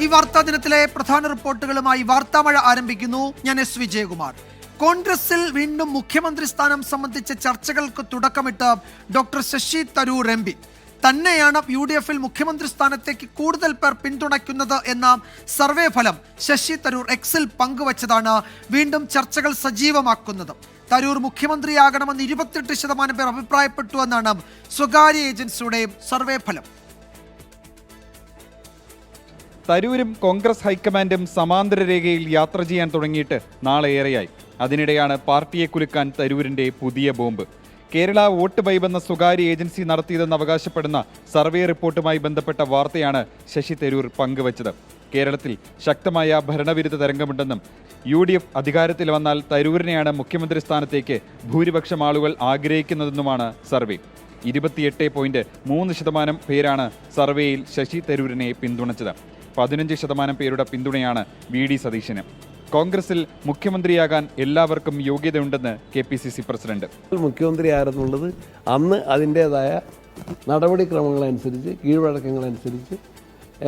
ഈ വാർത്താ ദിനത്തിലെ പ്രധാന റിപ്പോർട്ടുകളുമായി വാർത്താമഴ ആരംഭിക്കുന്നു. ഞാൻ എസ് വിജയകുമാർ. കോൺഗ്രസിൽ വീണ്ടും മുഖ്യമന്ത്രി സ്ഥാനം സംബന്ധിച്ച ചർച്ചകൾക്ക് തുടക്കമിട്ട് doctor Shashi Tharoor M P. തന്നെയാണ് UDF-ൽ മുഖ്യമന്ത്രി സ്ഥാനത്തേക്ക് കൂടുതൽ പേർ പിന്തുണയ്ക്കുന്നത് എന്ന സർവേ ഫലം ശശി തരൂർ എക്സിൽ പങ്കുവച്ചതാണ് വീണ്ടും ചർച്ചകൾ സജീവമാക്കുന്നത്. തരൂർ മുഖ്യമന്ത്രിയാകണമെന്ന് 28% പേർ അഭിപ്രായപ്പെട്ടു എന്നാണ് സ്വകാര്യ ഏജൻസിയുടെ സർവേ ഫലം. തരൂരും കോൺഗ്രസ് ഹൈക്കമാൻഡും സമാന്തര രേഖയിൽ യാത്ര ചെയ്യാൻ തുടങ്ങിയിട്ട് നാളെയേറെയായി. അതിനിടെയാണ് പാർട്ടിയെ കുലുക്കാൻ തരൂരിന്റെ പുതിയ ബോംബ്. കേരള വോട്ട് വൈബ് എന്ന സ്വകാര്യ ഏജൻസി നടത്തിയതെന്ന് അവകാശപ്പെടുന്ന സർവേ റിപ്പോർട്ടുമായി ബന്ധപ്പെട്ട വാർത്തയാണ് ശശി തരൂർ പങ്കുവച്ചത്. കേരളത്തിൽ ശക്തമായ ഭരണവിരുദ്ധ തരംഗമുണ്ടെന്നും UDF അധികാരത്തിൽ വന്നാൽ തരൂരിനെയാണ് മുഖ്യമന്ത്രി സ്ഥാനത്തേക്ക് ഭൂരിപക്ഷം ആളുകൾ ആഗ്രഹിക്കുന്നതെന്നുമാണ് സർവേ. 28.3% പേരാണ് സർവേയിൽ ശശി തരൂരിനെ പിന്തുണച്ചത്. 15% പേരുടെ പിന്തുണയാണ് VD സതീശന്. കോൺഗ്രസിൽ മുഖ്യമന്ത്രിയാകാൻ എല്ലാവർക്കും യോഗ്യതയുണ്ടെന്ന് KPCC പ്രസിഡന്റ്. മുഖ്യമന്ത്രിയായിരുന്നുള്ളത് അന്ന് അതിൻ്റെതായ നടപടിക്രമങ്ങളനുസരിച്ച് കീഴ്വഴക്കങ്ങളനുസരിച്ച്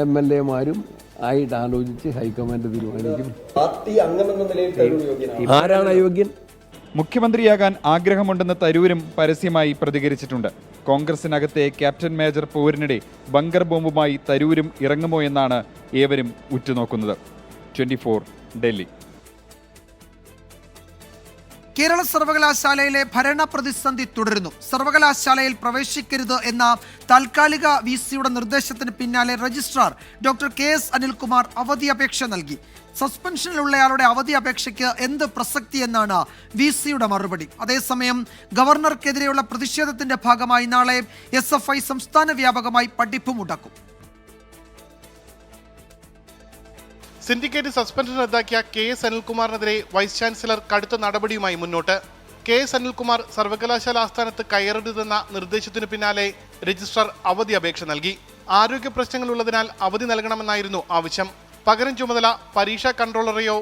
MLA-മാരും ആയിട്ട് ആലോചിച്ച് ഹൈക്കമാൻഡ് തീരുമാനിക്കും. ആരാണ് അയോഗ്യൻ? മുഖ്യമന്ത്രിയാകാൻ ആഗ്രഹമുണ്ടെന്ന് തരൂരും പരസ്യമായി പ്രതികരിച്ചിട്ടുണ്ട്. കോൺഗ്രസിനകത്തെ ക്യാപ്റ്റൻ മേജർ പോരിനിടെ ബങ്കർ ബോംബുമായി തരൂരും ഇറങ്ങുമോ എന്നാണ് ഏവരും ഉറ്റുനോക്കുന്നത്. 24 ഡൽഹി. കേരള സർവകലാശാലയിലെ ഭരണ പ്രതിസന്ധി തുടരുന്നു. സർവകലാശാലയിൽ പ്രവേശിക്കരുത് എന്ന താൽക്കാലിക VC-യുടെ നിർദ്ദേശത്തിന് പിന്നാലെ രജിസ്ട്രാർ ഡോക്ടർ KS അനിൽകുമാർ അവധി അപേക്ഷ നൽകി. സസ്പെൻഷനിലുള്ളയാളുടെ അവധി അപേക്ഷയ്ക്ക് എന്ത് പ്രസക്തി എന്നാണ് VC-യുടെ മറുപടി. അതേസമയം ഗവർണർക്കെതിരെയുള്ള പ്രതിഷേധത്തിന്റെ ഭാഗമായി നാളെ SFI സംസ്ഥാന വ്യാപകമായി പഠിപ്പ് മുടക്കും. സിൻഡിക്കേറ്റ് സസ്പെൻഷൻ റദ്ദാക്കിയ KS അനിൽകുമാറിനെതിരെ വൈസ് ചാൻസലർ കടുത്ത നടപടിയുമായി മുന്നോട്ട്. KS അനിൽകുമാർ സർവകലാശാല ആസ്ഥാനത്ത് കയറരുതെന്ന നിർദ്ദേശത്തിനു പിന്നാലെ രജിസ്ട്രാർ അവധി അപേക്ഷ നൽകി. ആരോഗ്യ പ്രശ്നങ്ങളുള്ളതിനാൽ അവധി നൽകണമെന്നായിരുന്നു ആവശ്യം. പകരം ചുമതല പരീക്ഷാ കൺട്രോളറെയോ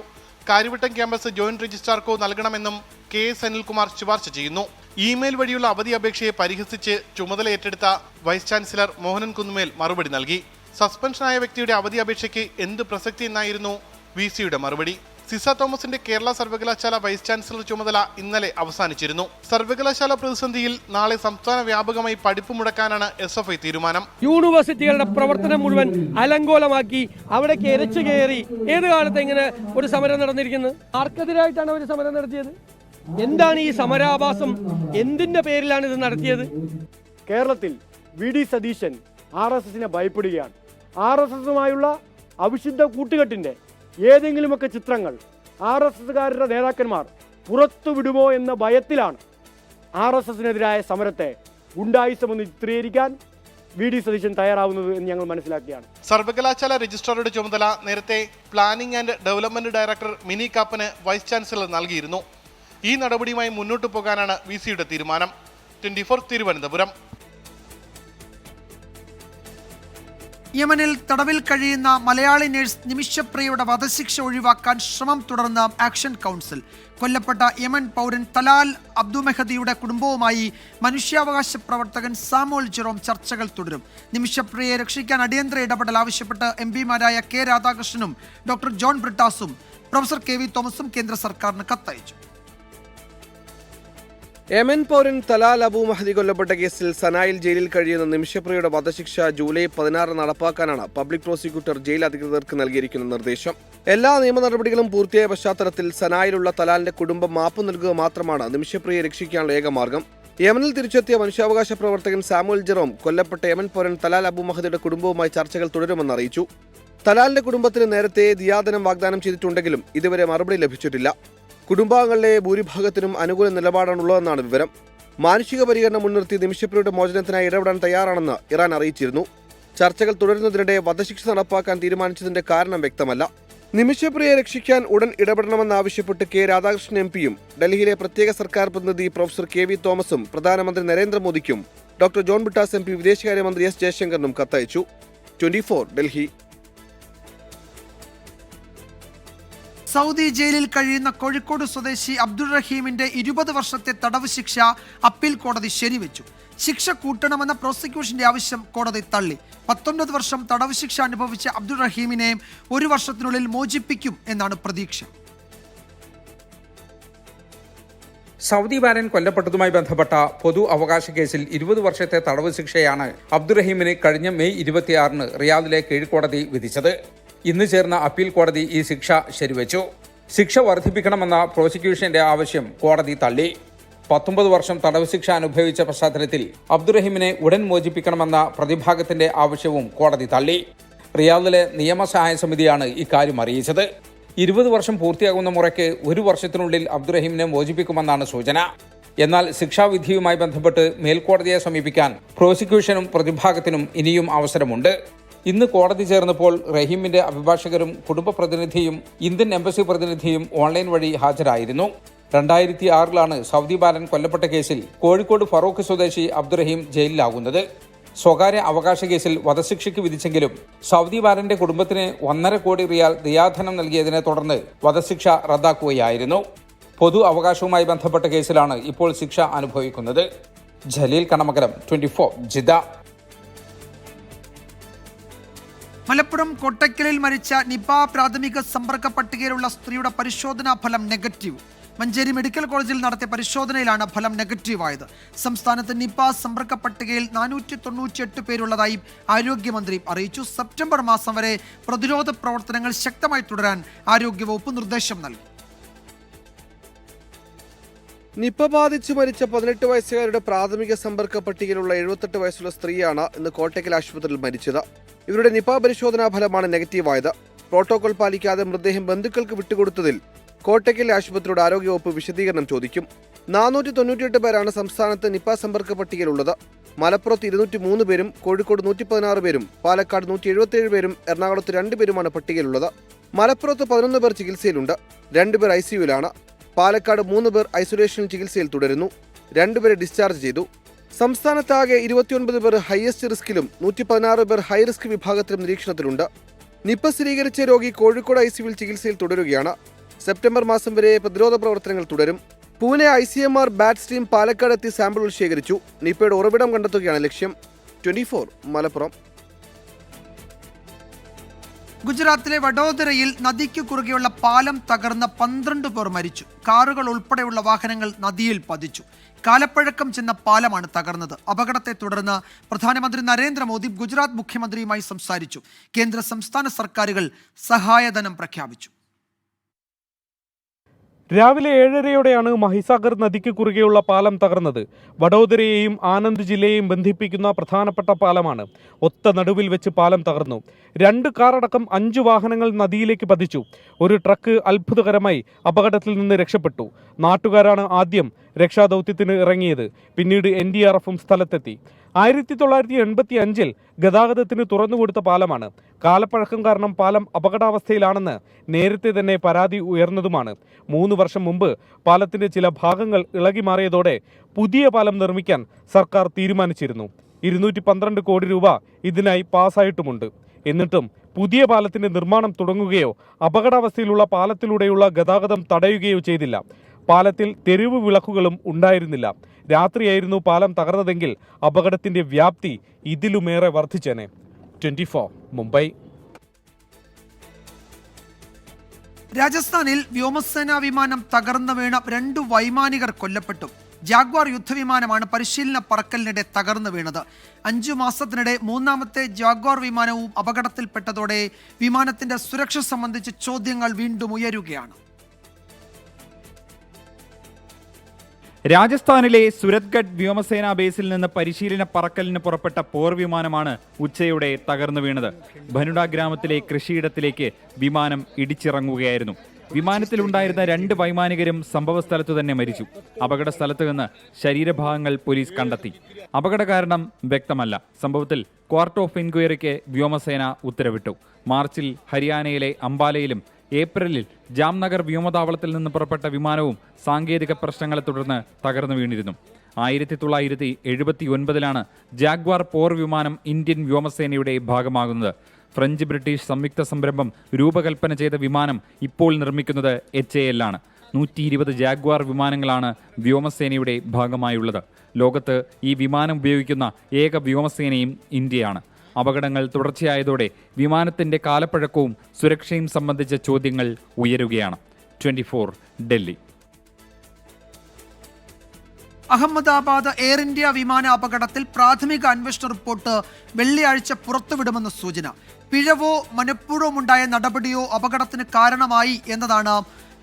കാര്യവട്ടം ക്യാമ്പസ് ജോയിന്റ് രജിസ്ട്രാർക്കോ നൽകണമെന്നും KS അനിൽകുമാർ ശുപാർശ ചെയ്യുന്നു. ഇമെയിൽ വഴിയുള്ള അവധി അപേക്ഷയെ പരിഹസിച്ച് ചുമതല ഏറ്റെടുത്ത വൈസ് ചാൻസലർ മോഹനൻ കുന്നുമേൽ മറുപടി നൽകി. സസ്പെൻഷനായ വ്യക്തിയുടെ അവധി അപേക്ഷയ്ക്ക് എന്ത് പ്രസക്തി എന്നായിരുന്നു VC-യുടെ മറുപടി. സിസ തോമസിന്റെ കേരള സർവകലാശാല വൈസ് ചാൻസലർ ചുമതല ഇന്നലെ അവസാനിച്ചിരുന്നു. സർവകലാശാല പ്രതിസന്ധിയിൽ നാളെ സംസ്ഥാന വ്യാപകമായി പഠിപ്പ് മുടക്കാനാണ് SFI തീരുമാനം. യൂണിവേഴ്സിറ്റികളുടെ പ്രവർത്തനം മുഴുവൻ അലങ്കോലമാക്കി അവിടേക്ക് എരച്ചു കയറി ഏത് കാലത്ത് ഇങ്ങനെ ഒരു സമരം നടന്നിരിക്കുന്നത്? ആർക്കെതിരായിട്ടാണ് അവർ സമരം നടത്തിയത്? എന്താണ് ഈ സമരാഭാസം? എന്തിന്റെ പേരിലാണ് ഇത് നടത്തിയത്? കേരളത്തിൽ VD സതീശൻ RSSനെ ഭയപ്പെടുകയാണ്. RSSുമായുള്ള അവിശുദ്ധ കൂട്ടുകെട്ടിന്റെ ഏതെങ്കിലുമൊക്കെ ചിത്രങ്ങൾ RSSകാരുടെ നേതാക്കന്മാർ പുറത്തുവിടുമോ എന്ന ഭയത്തിലാണ് RSSനെതിരായ സമരത്തെ ഗുണ്ടായിസമെന്ന് ചിത്രീകരിക്കാൻ VD സതീശൻ തയ്യാറാവുന്നത് എന്ന് ഞങ്ങൾ മനസ്സിലാക്കുകയാണ്. സർവകലാശാല രജിസ്ട്രാറുടെ ചുമതല നേരത്തെ planning and development director Mini കാപ്പന് വൈസ് ചാൻസലർ നൽകിയിരുന്നു. ഈ നടപടിയുമായി മുന്നോട്ടു പോകാനാണ് VC-യുടെ തീരുമാനം. 24 തിരുവനന്തപുരം. യമനിൽ തടവിൽ കഴിയുന്ന മലയാളി നഴ്സ് നിമിഷപ്രിയയുടെ വധശിക്ഷ ഒഴിവാക്കാൻ ശ്രമം തുടർന്ന ആക്ഷൻ കൗൺസിൽ. കൊല്ലപ്പെട്ട യമൻ പൗരൻ തലാൽ അബ്ദുമെഹദിയുടെ കുടുംബവുമായി മനുഷ്യാവകാശ പ്രവർത്തകൻ സാമുവൽ ജെറോം ചർച്ചകൾ തുടരും. നിമിഷപ്രിയയെ രക്ഷിക്കാൻ അടിയന്തര ഇടപെടൽ ആവശ്യപ്പെട്ട് MP-മാരായ K രാധാകൃഷ്ണനും ഡോക്ടർ ജോൺ ബ്രിട്ടാസും പ്രൊഫസർ KV തോമസും കേന്ദ്ര സർക്കാരിന് കത്തയച്ചു. യമൻ പൗരൻ തലാൽ അബു മഹദി കൊല്ലപ്പെട്ട കേസിൽ സനായിൽ ജയിലിൽ കഴിയുന്ന നിമിഷപ്രിയയുടെ വധശിക്ഷ ജൂലൈ 16 നടപ്പാക്കാനാണ് പബ്ലിക് പ്രോസിക്യൂട്ടർ ജയിൽ അധികൃതർക്ക് നൽകിയിരിക്കുന്ന നിർദ്ദേശം. എല്ലാ നിയമ നടപടികളും പൂർത്തിയായ പശ്ചാത്തലത്തിൽ സനായിലുള്ള തലാലിന്റെ കുടുംബം മാപ്പ് നൽകുക മാത്രമാണ് നിമിഷപ്രിയയെ രക്ഷിക്കാനുള്ള ഏക മാർഗം. യമനിൽ തിരിച്ചെത്തിയ മനുഷ്യാവകാശ പ്രവർത്തകൻ സാമുവൽ ജെറോം കൊല്ലപ്പെട്ട യമൻ പൗരൻ തലാൽ അബു മഹദിയുടെ കുടുംബവുമായി ചർച്ചകൾ തുടരുമെന്ന് അറിയിച്ചു. തലാലിന്റെ കുടുംബത്തിന് നേരത്തെ ദിയാദനം വാഗ്ദാനം ചെയ്തിട്ടുണ്ടെങ്കിലും ഇതുവരെ മറുപടി ലഭിച്ചിട്ടില്ല. കുടുംബാംഗങ്ങളിലെ ഭൂരിഭാഗത്തിനും അനുകൂല നിലപാടാണുള്ളതെന്നാണ് വിവരം. മാനുഷിക പരിഗണന മുൻനിർത്തി നിമിഷപ്രിയയുടെ മോചനത്തിനായി ഇടപെടാൻ തയ്യാറാണെന്ന് ഇറാൻ അറിയിച്ചിരുന്നു. ചർച്ചകൾ തുടരുന്നതിനിടെ വധശിക്ഷ നടപ്പാക്കാൻ തീരുമാനിച്ചതിന്റെ കാരണം വ്യക്തമല്ല. നിമിഷപ്രിയയെ രക്ഷിക്കാൻ ഉടൻ ഇടപെടണമെന്നാവശ്യപ്പെട്ട് K രാധാകൃഷ്ണൻ MP-യും ഡൽഹിയിലെ പ്രത്യേക സർക്കാർ പ്രതിനിധി പ്രൊഫസർ KV തോമസും പ്രധാനമന്ത്രി നരേന്ദ്രമോദിക്കും ഡോക്ടർ ജോൺ ബ്രിട്ടാസ് MP വിദേശകാര്യമന്ത്രി S ജയശങ്കറിനും കത്തയച്ചു. 24 ഡൽഹി. സൗദി ജയിലിൽ കഴിയുന്ന കോഴിക്കോട് സ്വദേശി അബ്ദുൾ റഹീമിന്റെ 20 വർഷത്തെ തടവ് ശിക്ഷ അപ്പീൽ കോടതി ശരിവെച്ചു. ശിക്ഷ കൂട്ടണമെന്ന പ്രോസിക്യൂഷന്റെ ആവശ്യം കോടതി തള്ളി. 19 വർഷം തടവ് ശിക്ഷ അനുഭവിച്ച അബ്ദുൾ റഹീമിനെ 1 വർഷത്തിനുള്ളിൽ മോചിപ്പിക്കും എന്നാണ് പ്രതീക്ഷ. സൗദി ബാലൻ കൊല്ലപ്പെട്ടതുമായി ബന്ധപ്പെട്ട പൊതു അവകാശ കേസിൽ 20 വർഷത്തെ തടവ് ശിക്ഷയാണ് അബ്ദുറഹീമിന് കഴിഞ്ഞ മെയ് 26-ന് റിയാദിലെ കീഴ്ക്കോടതി വിധിച്ചത്. ഇന്ന് ചേർന്ന അപ്പീൽ കോടതി ഈ ശിക്ഷ ശരിവെച്ചു. ശിക്ഷ വർദ്ധിപ്പിക്കണമെന്ന പ്രോസിക്യൂഷന്റെ ആവശ്യം കോടതി തള്ളി. 19 വർഷം തടവ് ശിക്ഷ അനുഭവിച്ച പശ്ചാത്തലത്തിൽ അബ്ദുറഹീമിനെ ഉടൻ മോചിപ്പിക്കണമെന്ന പ്രതിഭാഗത്തിന്റെ ആവശ്യവും കോടതി തള്ളി. റിയാദിലെ നിയമസഹായ സമിതിയാണ് ഇക്കാര്യം അറിയിച്ചത്. 20 വർഷം പൂർത്തിയാകുന്ന മുറയ്ക്ക് 1 വർഷത്തിനുള്ളിൽ അബ്ദുറഹീമിനെ മോചിപ്പിക്കുമെന്നാണ് സൂചന. എന്നാൽ ശിക്ഷാവിധിയുമായി ബന്ധപ്പെട്ട് മേൽക്കോടതിയെ സമീപിക്കാൻ പ്രോസിക്യൂഷനും പ്രതിഭാഗത്തിനും ഇനിയും അവസരമുണ്ട്. ഇന്ന് കോടതി ചേർന്നപ്പോൾ റഹീമിന്റെ അഭിഭാഷകരും കുടുംബ പ്രതിനിധിയും ഇന്ത്യൻ എംബസി പ്രതിനിധിയും ഓൺലൈൻ വഴി ഹാജരായിരുന്നു. 2006-ലാണ് സൗദി ബാലൻ കൊല്ലപ്പെട്ട കേസിൽ കോഴിക്കോട് ഫറൂഖ് സ്വദേശി അബ്ദുറഹീം ജയിലിലാകുന്നത്. സ്വകാര്യ അവകാശ കേസിൽ വധശിക്ഷയ്ക്ക് വിധിച്ചെങ്കിലും സൗദി ബാലന്റെ കുടുംബത്തിന് 1.5 കോടി റിയാൽ ദിയാധനം നൽകിയതിനെ തുടർന്ന് വധശിക്ഷ റദ്ദാക്കുകയായിരുന്നു. പൊതു അവകാശവുമായി ബന്ധപ്പെട്ട കേസിലാണ് ഇപ്പോൾ ശിക്ഷ അനുഭവിക്കുന്നത്. ജലീൽ കണമകലം, 24 ജിദ്ദ. മലപ്പുറം കൊട്ടക്കലിൽ മരിച്ച നിപ പ്രാഥമിക സമ്പർക്ക പട്ടികയിലുള്ള സ്ത്രീയുടെ പരിശോധനാ ഫലം നെഗറ്റീവ്. മഞ്ചേരി മെഡിക്കൽ കോളേജിൽ നടത്തിയ പരിശോധനയിലാണ് ഫലം നെഗറ്റീവായത്. സംസ്ഥാനത്ത് നിപ സമ്പർക്ക പട്ടികയിൽ 498 പേരുള്ളതായി ആരോഗ്യമന്ത്രി അറിയിച്ചു. സെപ്റ്റംബർ മാസം വരെ പ്രതിരോധ പ്രവർത്തനങ്ങൾ ശക്തമായി തുടരാൻ ആരോഗ്യവകുപ്പ് നിർദ്ദേശം നൽകി. നിപ ബാധിച്ചു മരിച്ച 18 വയസ്സുകാരുടെ പ്രാഥമിക സമ്പർക്ക പട്ടികയിലുള്ള 78 വയസ്സുള്ള സ്ത്രീയാണ് ഇന്ന് കോട്ടക്കൽ ആശുപത്രിയിൽ മരിച്ചത്. ഇവരുടെ നിപ പരിശോധനാ ഫലമാണ് നെഗറ്റീവായത്. പ്രോട്ടോകോൾ പാലിക്കാതെ മൃതദേഹം ബന്ധുക്കൾക്ക് വിട്ടുകൊടുത്തതിൽ കോട്ടക്കൽ ആശുപത്രിയുടെ ആരോഗ്യവകുപ്പ് വിശദീകരണം ചോദിക്കും. 498 പേരാണ് സംസ്ഥാനത്ത് നിപ സമ്പർക്ക പട്ടികയിലുള്ളത്. മലപ്പുറത്ത് 203 പേരും കോഴിക്കോട് 116 പേരും പാലക്കാട് 177 പേരും എറണാകുളത്ത് 2 പേരുമാണ് പട്ടികയിലുള്ളത്. മലപ്പുറത്ത് 11 പേർ ചികിത്സയിലുണ്ട്. 2 പേർ ICUവിലാണ്. പാലക്കാട് 3 പേർ ഐസൊലേഷനിൽ ചികിത്സയിൽ തുടരുന്നു. 2 പേരെ ഡിസ്ചാർജ് ചെയ്തു. സംസ്ഥാനത്താകെ 29 പേർ ഹയസ്റ്റ് റിസ്കിലും 116 പേർ ഹൈ റിസ്ക് വിഭാഗത്തിലും നിരീക്ഷണത്തിലുണ്ട്. നിപ സ്ഥിരീകരിച്ച രോഗി കോഴിക്കോട് ICUവിൽ ചികിത്സയിൽ തുടരുകയാണ്. സെപ്റ്റംബർ മാസം വരെ പ്രതിരോധ പ്രവർത്തനങ്ങൾ തുടരും. Pune ICMR bat team Palakkad എത്തി സാമ്പിളുകൾ ശേഖരിച്ചു. നിപയുടെ ഉറവിടം കണ്ടെത്തുകയാണ് ലക്ഷ്യം. 24 മലപ്പുറം. ഗുജറാത്തിലെ വഡോദരയിൽ നദിക്ക് കുറുകെയുള്ള പാലം തകർന്ന 12 പേർ മരിച്ചു. കാറുകൾ ഉൾപ്പെടെയുള്ള വാഹനങ്ങൾ നദിയിൽ പതിച്ചു. കാലപ്പഴക്കം ചെന്ന പാലമാണ് തകർന്നത്. അപകടത്തെ തുടർന്ന് പ്രധാനമന്ത്രി നരേന്ദ്രമോദി ഗുജറാത്ത് മുഖ്യമന്ത്രിയുമായി സംസാരിച്ചു. കേന്ദ്ര സംസ്ഥാന സർക്കാരുകൾ സഹായധനം പ്രഖ്യാപിച്ചു. രാവിലെ 7:30യോടെയാണ് മഹിസാഗർ നദിക്ക് കുറുകെയുള്ള പാലം തകർന്നത്. വഡോദരയെയും ആനന്ദ് ജില്ലയെയും ബന്ധിപ്പിക്കുന്ന പ്രധാനപ്പെട്ട പാലമാണ്. ഒത്ത നടുവിൽ വെച്ച് പാലം തകർന്നു. 2 കാറടക്കം 5 വാഹനങ്ങൾ നദിയിലേക്ക് പതിച്ചു. ഒരു ട്രക്ക് അത്ഭുതകരമായി അപകടത്തിൽ നിന്ന് രക്ഷപ്പെട്ടു. നാട്ടുകാരാണ് ആദ്യം രക്ഷാദൗത്യത്തിന് ഇറങ്ങിയത്. പിന്നീട് NDRFും സ്ഥലത്തെത്തി. 1985-ൽ ഗതാഗതത്തിന് തുറന്നുകൊടുത്ത പാലമാണ്. കാലപ്പഴക്കം കാരണം പാലം അപകടാവസ്ഥയിലാണെന്ന് നേരത്തെ തന്നെ പരാതി ഉയർന്നതുമാണ്. 3 വർഷം മുമ്പ് പാലത്തിന്റെ ചില ഭാഗങ്ങൾ ഇളകി മാറിയതോടെ പുതിയ പാലം നിർമ്മിക്കാൻ സർക്കാർ തീരുമാനിച്ചിരുന്നു. 212 കോടി രൂപ ഇതിനായി പാസ്സായിട്ടുമുണ്ട്. എന്നിട്ടും പുതിയ പാലത്തിന്റെ നിർമ്മാണം തുടങ്ങുകയോ അപകടാവസ്ഥയിലുള്ള പാലത്തിലൂടെയുള്ള ഗതാഗതം തടയുകയോ ചെയ്തില്ല. പാലത്തിൽ തെരുവ് വിളക്കുകളും ഉണ്ടായിരുന്നില്ല. രാത്രിയായിരുന്നു പാലം തകർന്നതെങ്കിൽ അപകടത്തിന്റെ വ്യാപ്തി ഇതിലുമേറെ വർദ്ധിച്ചേനെ. 24 മുംബൈ. രാജസ്ഥാനിൽ വ്യോമസേനാ വിമാനം തകർന്നു വീണ 2 വൈമാനികർ കൊല്ലപ്പെട്ടു. ജാഗ്വാർ യുദ്ധവിമാനമാണ് പരിശീലന പറക്കലിനിടെ തകർന്നു വീണത്. 5 മാസത്തിനിടെ 3ാമത്തെ ജാഗ്വാർ വിമാനവും അപകടത്തിൽപ്പെട്ടതോടെ വിമാനത്തിന്റെ സുരക്ഷ സംബന്ധിച്ച് ചോദ്യങ്ങൾ വീണ്ടും ഉയരുകയാണ്. രാജസ്ഥാനിലെ സുരത്ഗഡ് വ്യോമസേനാ ബേസിൽ നിന്ന് പരിശീലന പറക്കലിന് പുറപ്പെട്ട പോർ വിമാനമാണ് ഉച്ചയോടെ തകർന്നു വീണത്. ഭനുഡ ഗ്രാമത്തിലെ കൃഷിയിടത്തിലേക്ക് വിമാനം ഇടിച്ചിറങ്ങുകയായിരുന്നു. വിമാനത്തിലുണ്ടായിരുന്ന 2 വൈമാനികരും സംഭവസ്ഥലത്തു തന്നെ മരിച്ചു. അപകട സ്ഥലത്ത് നിന്ന് ശരീരഭാഗങ്ങൾ പോലീസ് കണ്ടെത്തി. അപകട കാരണം വ്യക്തമല്ല. സംഭവത്തിൽ ക്വാർട്ട് ഓഫ് എൻക്വയറിക്ക് വ്യോമസേന ഉത്തരവിട്ടു. മാർച്ചിൽ ഹരിയാനയിലെ അംബാലയിലും ഏപ്രിലിൽ ജാംനഗർ വ്യോമതാവളത്തിൽ നിന്ന് പുറപ്പെട്ട വിമാനവും സാങ്കേതിക പ്രശ്നങ്ങളെ തുടർന്ന് തകർന്നു വീണിരുന്നു. 1979-ലാണ് ജാഗ്വാർ പോർ വിമാനം ഇന്ത്യൻ വ്യോമസേനയുടെ ഭാഗമാകുന്നത്. ഫ്രഞ്ച് ബ്രിട്ടീഷ് സംയുക്ത സംരംഭം രൂപകൽപ്പന ചെയ്ത വിമാനം ഇപ്പോൾ നിർമ്മിക്കുന്നത് HAL ആണ്. 120 ജാഗ്വാർ വിമാനങ്ങളാണ് വ്യോമസേനയുടെ ഭാഗമായുള്ളത്. ലോകത്ത് ഈ വിമാനം ഉപയോഗിക്കുന്ന ഏക വ്യോമസേനയും ഇന്ത്യയാണ്. അപകടങ്ങൾ തുടർച്ചയായതോടെ വിമാനത്തിന്റെ കാലപ്പഴക്കവും സുരക്ഷയും സംബന്ധിച്ച ചോദ്യങ്ങൾ ഉയരുകയാണ്. 24 ഡൽഹി. അഹമ്മദാബാദ് എയർ ഇന്ത്യ വിമാന അപകടത്തിൽ പ്രാഥമിക അന്വേഷണ റിപ്പോർട്ട് വെള്ളിയാഴ്ച പുറത്തുവിടുമെന്ന് സൂചന. പിഴവോ മനഃപൂർവ്വമുണ്ടായ നടപടിയോ അപകടത്തിന് കാരണമായി എന്നതാണ്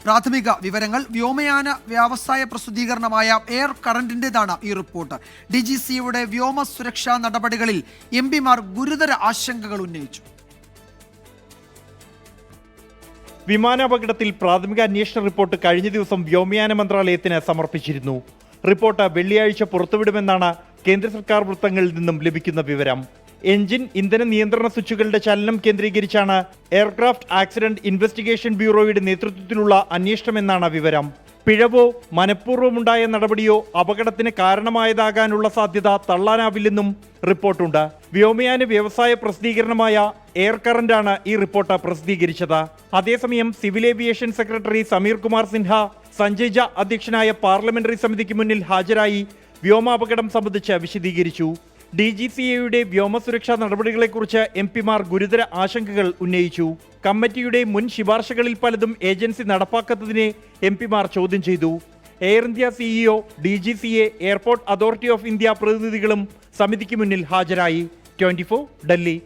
പ്രാഥമിക വിവരങ്ങൾ. വ്യോമയാന വ്യവസായ പ്രസിദ്ധീകരണമായ എയർ കറന്റിൻ്റെതാണ് ഈ റിപ്പോർട്ട്. DGCയുടെ വ്യോമ സുരക്ഷാ നടപടികളിൽ MP-മാർ ഗുരുതര ആശങ്കകൾ ഉന്നയിച്ചു. വിമാനാപകടത്തിൽ പ്രാഥമിക അന്വേഷണ റിപ്പോർട്ട് കഴിഞ്ഞ ദിവസം വ്യോമയാന മന്ത്രാലയത്തിന് സമർപ്പിച്ചിരുന്നു. റിപ്പോർട്ട് വെള്ളിയാഴ്ച പുറത്തുവിടുമെന്നാണ് കേന്ദ്ര സർക്കാർ വൃത്തങ്ങളിൽ നിന്നും ലഭിക്കുന്ന വിവരം. എഞ്ചിൻ ഇന്ധന നിയന്ത്രണ സ്വിച്ചുകളുടെ ചലനം കേന്ദ്രീകരിച്ചാണ് എയർക്രാഫ്റ്റ് ആക്സിഡന്റ് ഇൻവെസ്റ്റിഗേഷൻ ബ്യൂറോയുടെ നേതൃത്വത്തിലുള്ള അന്വേഷണമെന്നാണ് വിവരം. പിഴവോ മനഃപൂർവ്വമുണ്ടായ നടപടിയോ അപകടത്തിന് കാരണമായതാകാനുള്ള സാധ്യത തള്ളാനാവില്ലെന്നും റിപ്പോർട്ടുണ്ട്. വ്യോമയാന വ്യവസായ പ്രസിദ്ധീകരണമായ എയർ കറന്റാണ് ഈ റിപ്പോർട്ട് പ്രസിദ്ധീകരിച്ചത്. അതേസമയം civil aviation secretary Sameer Kumar Sinha Sanjay ജ അധ്യക്ഷനായ പാർലമെന്ററി സമിതിക്ക് മുന്നിൽ ഹാജരായി വ്യോമാപകടം സംബന്ധിച്ച് വിശദീകരിച്ചു. DGCAയുടെ വ്യോമസുരക്ഷാ നടപടികളെക്കുറിച്ച് MP-മാർ ഗുരുതര ആശങ്കകൾ ഉന്നയിച്ചു. കമ്മിറ്റിയുടെ മുൻ ശുപാർശകളിൽ പലതും ഏജൻസി നടപ്പാക്കാത്തതിനെ MP-മാർ ചോദ്യം ചെയ്തു. Air India CEO, DGCA, airport authority of India പ്രതിനിധികളും സമിതിക്ക് മുന്നിൽ ഹാജരായി. 24 ഡൽഹി.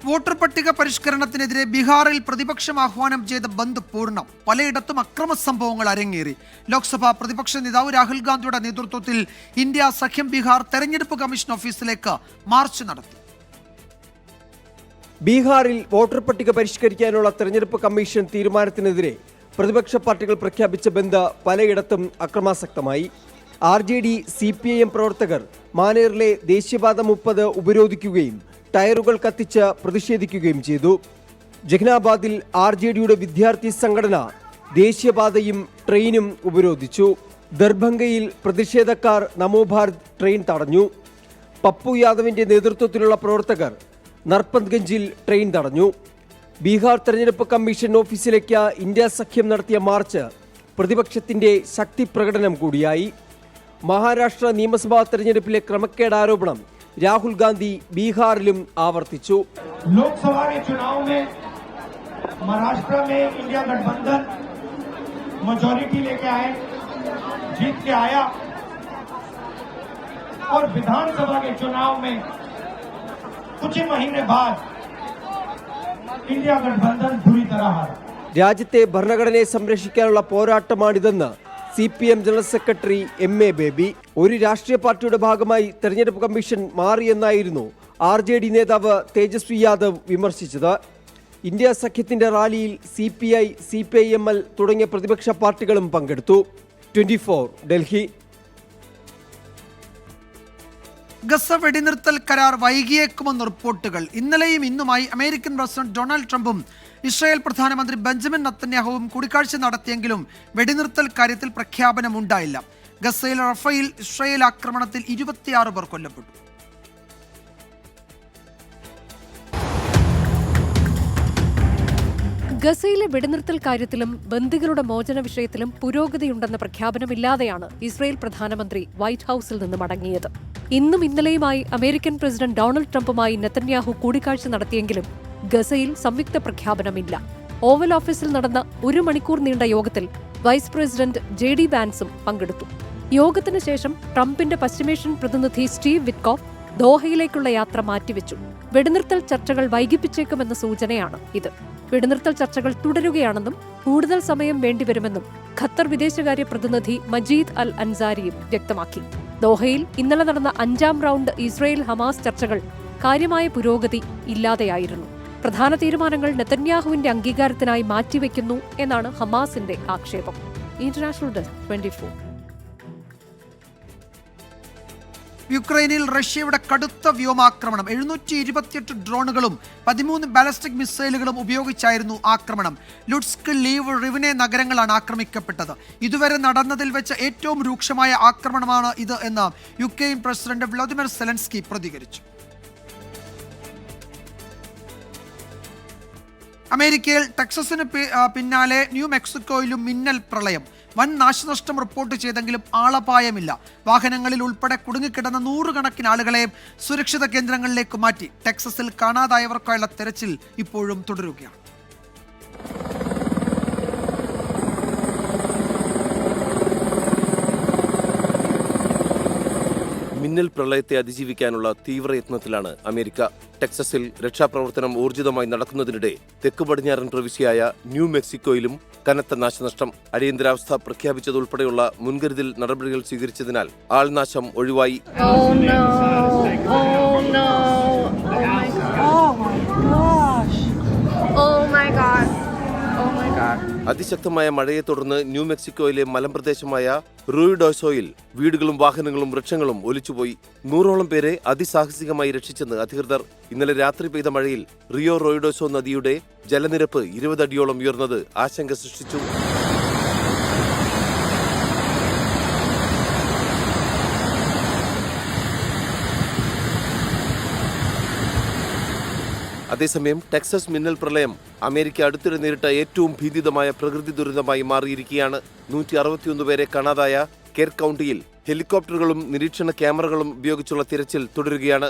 വോട്ടർ പട്ടിക പരിഷ്കരണത്തിനെതിരെ ബീഹാറിൽ പ്രതിപക്ഷം ആഹ്വാനം ചെയ്ത ബന്ദ് പൂർണ്ണം. പലയിടത്തും അക്രമ സംഭവങ്ങൾ അരങ്ങേറി. ലോക്സഭാ പ്രതിപക്ഷ നേതാവ് രാഹുൽ ഗാന്ധിയുടെ നേതൃത്വത്തിൽ ഇന്ത്യ സഖ്യം ബീഹാർ തെരഞ്ഞെടുപ്പ് കമ്മീഷൻ ഓഫീസിലേക്ക് മാർച്ച് നടത്തി. ബീഹാറിൽ വോട്ടർ പട്ടിക പരിഷ്കരിക്കാനുള്ള തെരഞ്ഞെടുപ്പ് കമ്മീഷൻ തീരുമാനത്തിനെതിരെ പ്രതിപക്ഷ പാർട്ടികൾ പ്രഖ്യാപിച്ച ബന്ദ് പലയിടത്തും അക്രമാസക്തമായി. RJD CPIM പ്രവർത്തകർ മാനേറിലെ ദേശീയപാത 30 ഉപരോധിക്കുകയും ടയറുകൾ കത്തിച്ച് പ്രതിഷേധിക്കുകയും ചെയ്തു. ജഹ്നാബാദിൽ RJDയുടെ വിദ്യാർത്ഥി സംഘടന ദേശീയപാതയും ട്രെയിനും ഉപരോധിച്ചു. ദർഭംഗയിൽ പ്രതിഷേധക്കാർ നമോ ഭാരത് ട്രെയിൻ തടഞ്ഞു. പപ്പു യാദവിന്റെ നേതൃത്വത്തിലുള്ള പ്രവർത്തകർ നർപത്ഗഞ്ചിൽ ട്രെയിൻ തടഞ്ഞു. ബീഹാർ തെരഞ്ഞെടുപ്പ് കമ്മീഷൻ ഓഫീസിലേക്ക് ഇന്ത്യ സഖ്യം നടത്തിയ മാർച്ച് പ്രതിപക്ഷത്തിന്റെ ശക്തി പ്രകടനം കൂടിയായി. മഹാരാഷ്ട്ര നിയമസഭാ തെരഞ്ഞെടുപ്പിലെ ക്രമക്കേട് ആരോപണം രാഹുൽ ഗാന്ധി ബീഹാറിലും ആവർത്തിച്ചു. लोकसभा के चुनाव में महाराष्ट्र में इंडिया गठबंधन मेजॉरिटी लेके आए, जीत के आया और विधानसभा के चुनाव में कुछ ही महीने बाद इंडिया गठबंधन बुरी तरह हारा. രാജ്യത്തെ ഭരണഘടനയെ സംരക്ഷിക്കാനുള്ള പോരാട്ടമാണിതെന്ന് CPM general secretary MA baby. ഒരു രാഷ്ട്രീയ പാർട്ടിയുടെ ഭാഗമായി തെരഞ്ഞെടുപ്പ് കമ്മീഷൻ മാറിയെന്നായിരുന്നു RJD നേതാവ് തേജസ്വി യാദവ് വിമർശിച്ചത്. ഇന്ത്യ സഖ്യത്തിന്റെ റാലിയിൽ CPI, CPIML തുടങ്ങിയ പ്രതിപക്ഷ പാർട്ടികളും പങ്കെടുത്തു. 24 ഡൽഹി. ഗസ വെടിനിർത്തൽ കരാർ വൈകിയേക്കുമെന്ന് റിപ്പോർട്ടുകൾ. ഇന്നലെയും ഇന്നുമായി അമേരിക്കൻ പ്രസിഡന്റ് ഡൊണാൾഡ് ട്രംപും ഇസ്രായേൽ പ്രധാനമന്ത്രി ബെഞ്ചമിൻ നെതന്യാഹുവും കൂടിക്കാഴ്ച നടത്തിയെങ്കിലും വെടിനിർത്തൽ കാര്യത്തിൽ പ്രഖ്യാപനമുണ്ടായില്ല. ഗസയിൽ റഫയിൽ ഇസ്രായേൽ ആക്രമണത്തിൽ 26 പേർ കൊല്ലപ്പെട്ടു. ഗസയിലെ വെടിനിർത്തൽ കാര്യത്തിലും ബന്ദികളുടെ മോചന വിഷയത്തിലും പുരോഗതിയുണ്ടെന്ന പ്രഖ്യാപനമില്ലാതെയാണ് ഇസ്രായേൽ പ്രധാനമന്ത്രി വൈറ്റ് ഹൌസിൽ നിന്ന് മടങ്ങിയത്. ഇന്നും ഇന്നലെയുമായി അമേരിക്കൻ പ്രസിഡന്റ് ഡൊണാൾഡ് ട്രംപുമായി നെതന്യാഹു കൂടിക്കാഴ്ച നടത്തിയെങ്കിലും ഗസയിൽ സംയുക്ത പ്രഖ്യാപനമില്ല. ഓവൽ ഓഫീസിൽ നടന്ന 1 മണിക്കൂർ നീണ്ട യോഗത്തിൽ വൈസ് പ്രസിഡന്റ് JD വാൻസും പങ്കെടുത്തു. യോഗത്തിന് ശേഷം ട്രംപിന്റെ പശ്ചിമേഷ്യൻ പ്രതിനിധി സ്റ്റീവ് വിറ്റ്കോഫ് ദോഹയിലേക്കുള്ള യാത്ര മാറ്റിവെച്ചു. വെടിനിർത്തൽ ചർച്ചകൾ വൈകിപ്പിച്ചേക്കുമെന്ന സൂചനയാണ് ഇത്. വെടിനിർത്തൽ ചർച്ചകൾ തുടരുകയാണെന്നും കൂടുതൽ സമയം വേണ്ടിവരുമെന്നും ഖത്തർ വിദേശകാര്യ പ്രതിനിധി മജീദ് അൽ അൻസാരിയും വ്യക്തമാക്കി. ദോഹയിൽ ഇന്നലെ നടന്ന 5ാം റൗണ്ട് ഇസ്രായേൽ ഹമാസ് ചർച്ചകൾ കാര്യമായ പുരോഗതി ഇല്ലാതെയായിരുന്നു. പ്രധാന തീരുമാനങ്ങൾ നെതന്യാഹുവിന്റെ അംഗീകാരത്തിനായി മാറ്റിവെക്കുന്നു എന്നാണ് ഹമാസിന്റെ ആക്ഷേപം. International desk 24. യുക്രൈനിൽ റഷ്യയുടെ കടുത്ത വ്യോമാക്രമണം. 728 ഡ്രോണുകളും 13 ബാലിസ്റ്റിക് മിസൈലുകളും ഉപയോഗിച്ചായിരുന്നു ആക്രമണം. ലുട്സ്ക്, ലീവ്, റിവനെ നഗരങ്ങളാണ് ആക്രമിക്കപ്പെട്ടത്. ഇതുവരെ നടന്നതിൽ വെച്ച് ഏറ്റവും രൂക്ഷമായ ആക്രമണമാണ് ഇത് എന്ന് യുക്രൈൻ പ്രസിഡന്റ് വ്ളാദിമിർ സെലൻസ്കി പ്രതികരിച്ചു. അമേരിക്കയിൽ ടെക്സസിന് പിന്നാലെ ന്യൂ മെക്സിക്കോയിലും മിന്നൽ പ്രളയം. വൻ നാശനഷ്ടം റിപ്പോർട്ട് ചെയ്തെങ്കിലും ആളപായമില്ല. വാഹനങ്ങളിൽ ഉൾപ്പെടെ കുടുങ്ങിക്കിടന്ന 100 കണക്കിന് ആളുകളെ സുരക്ഷിത കേന്ദ്രങ്ങളിലേക്ക് മാറ്റി. ടെക്സസിൽ കാണാതായവർക്കായുള്ള തെരച്ചിൽ ഇപ്പോഴും തുടരുകയാണ്. മിന്നൽ പ്രളയത്തെ അതിജീവിക്കാനുള്ള തീവ്രയത്നത്തിലാണ് അമേരിക്ക. ടെക്സസിൽ രക്ഷാപ്രവർത്തനം ഊർജിതമായി നടക്കുന്നതിനിടെ തെക്ക് പടിഞ്ഞാറൻ പ്രവിശ്യയായ ന്യൂ മെക്സിക്കോയിലും കനത്ത നാശനഷ്ടം. അടിയന്തരാവസ്ഥ പ്രഖ്യാപിച്ചതുൾപ്പെടെയുള്ള മുൻകരുതൽ നടപടികൾ സ്വീകരിച്ചതിനാൽ ആൾനാശം ഒഴിവായി. അതിശക്തമായ മഴയെ തുടർന്ന് ന്യൂ മെക്സിക്കോയിലെ മലമ്പ്രദേശമായ റൂയിഡോസോയിൽ വീടുകളും വാഹനങ്ങളും വൃക്ഷങ്ങളും ഒലിച്ചുപോയി. 100ഓളം പേരെ അതിസാഹസികമായി രക്ഷിച്ചെന്ന് അധികൃതർ. ഇന്നലെ രാത്രി പെയ്ത മഴയിൽ റിയോ റോയിഡോസോ നദിയുടെ ജലനിരപ്പ് 20 അടിയോളം ഉയർന്നത് ആശങ്ക സൃഷ്ടിച്ചു. അതേസമയം ടെക്സസ് മിന്നൽ പ്രളയം അമേരിക്ക അടുത്തിടെ നേരിട്ട ഏറ്റവും ഭീതിതമായ പ്രകൃതി ദുരന്തമായി മാറിയിരിക്കുകയാണ്. 161 പേരെ കാണാതായ കെയർ കൗണ്ടിയിൽ ഹെലികോപ്റ്ററുകളും നിരീക്ഷണ ക്യാമറകളും ഉപയോഗിച്ചുള്ള തിരച്ചിൽ തുടരുകയാണ്.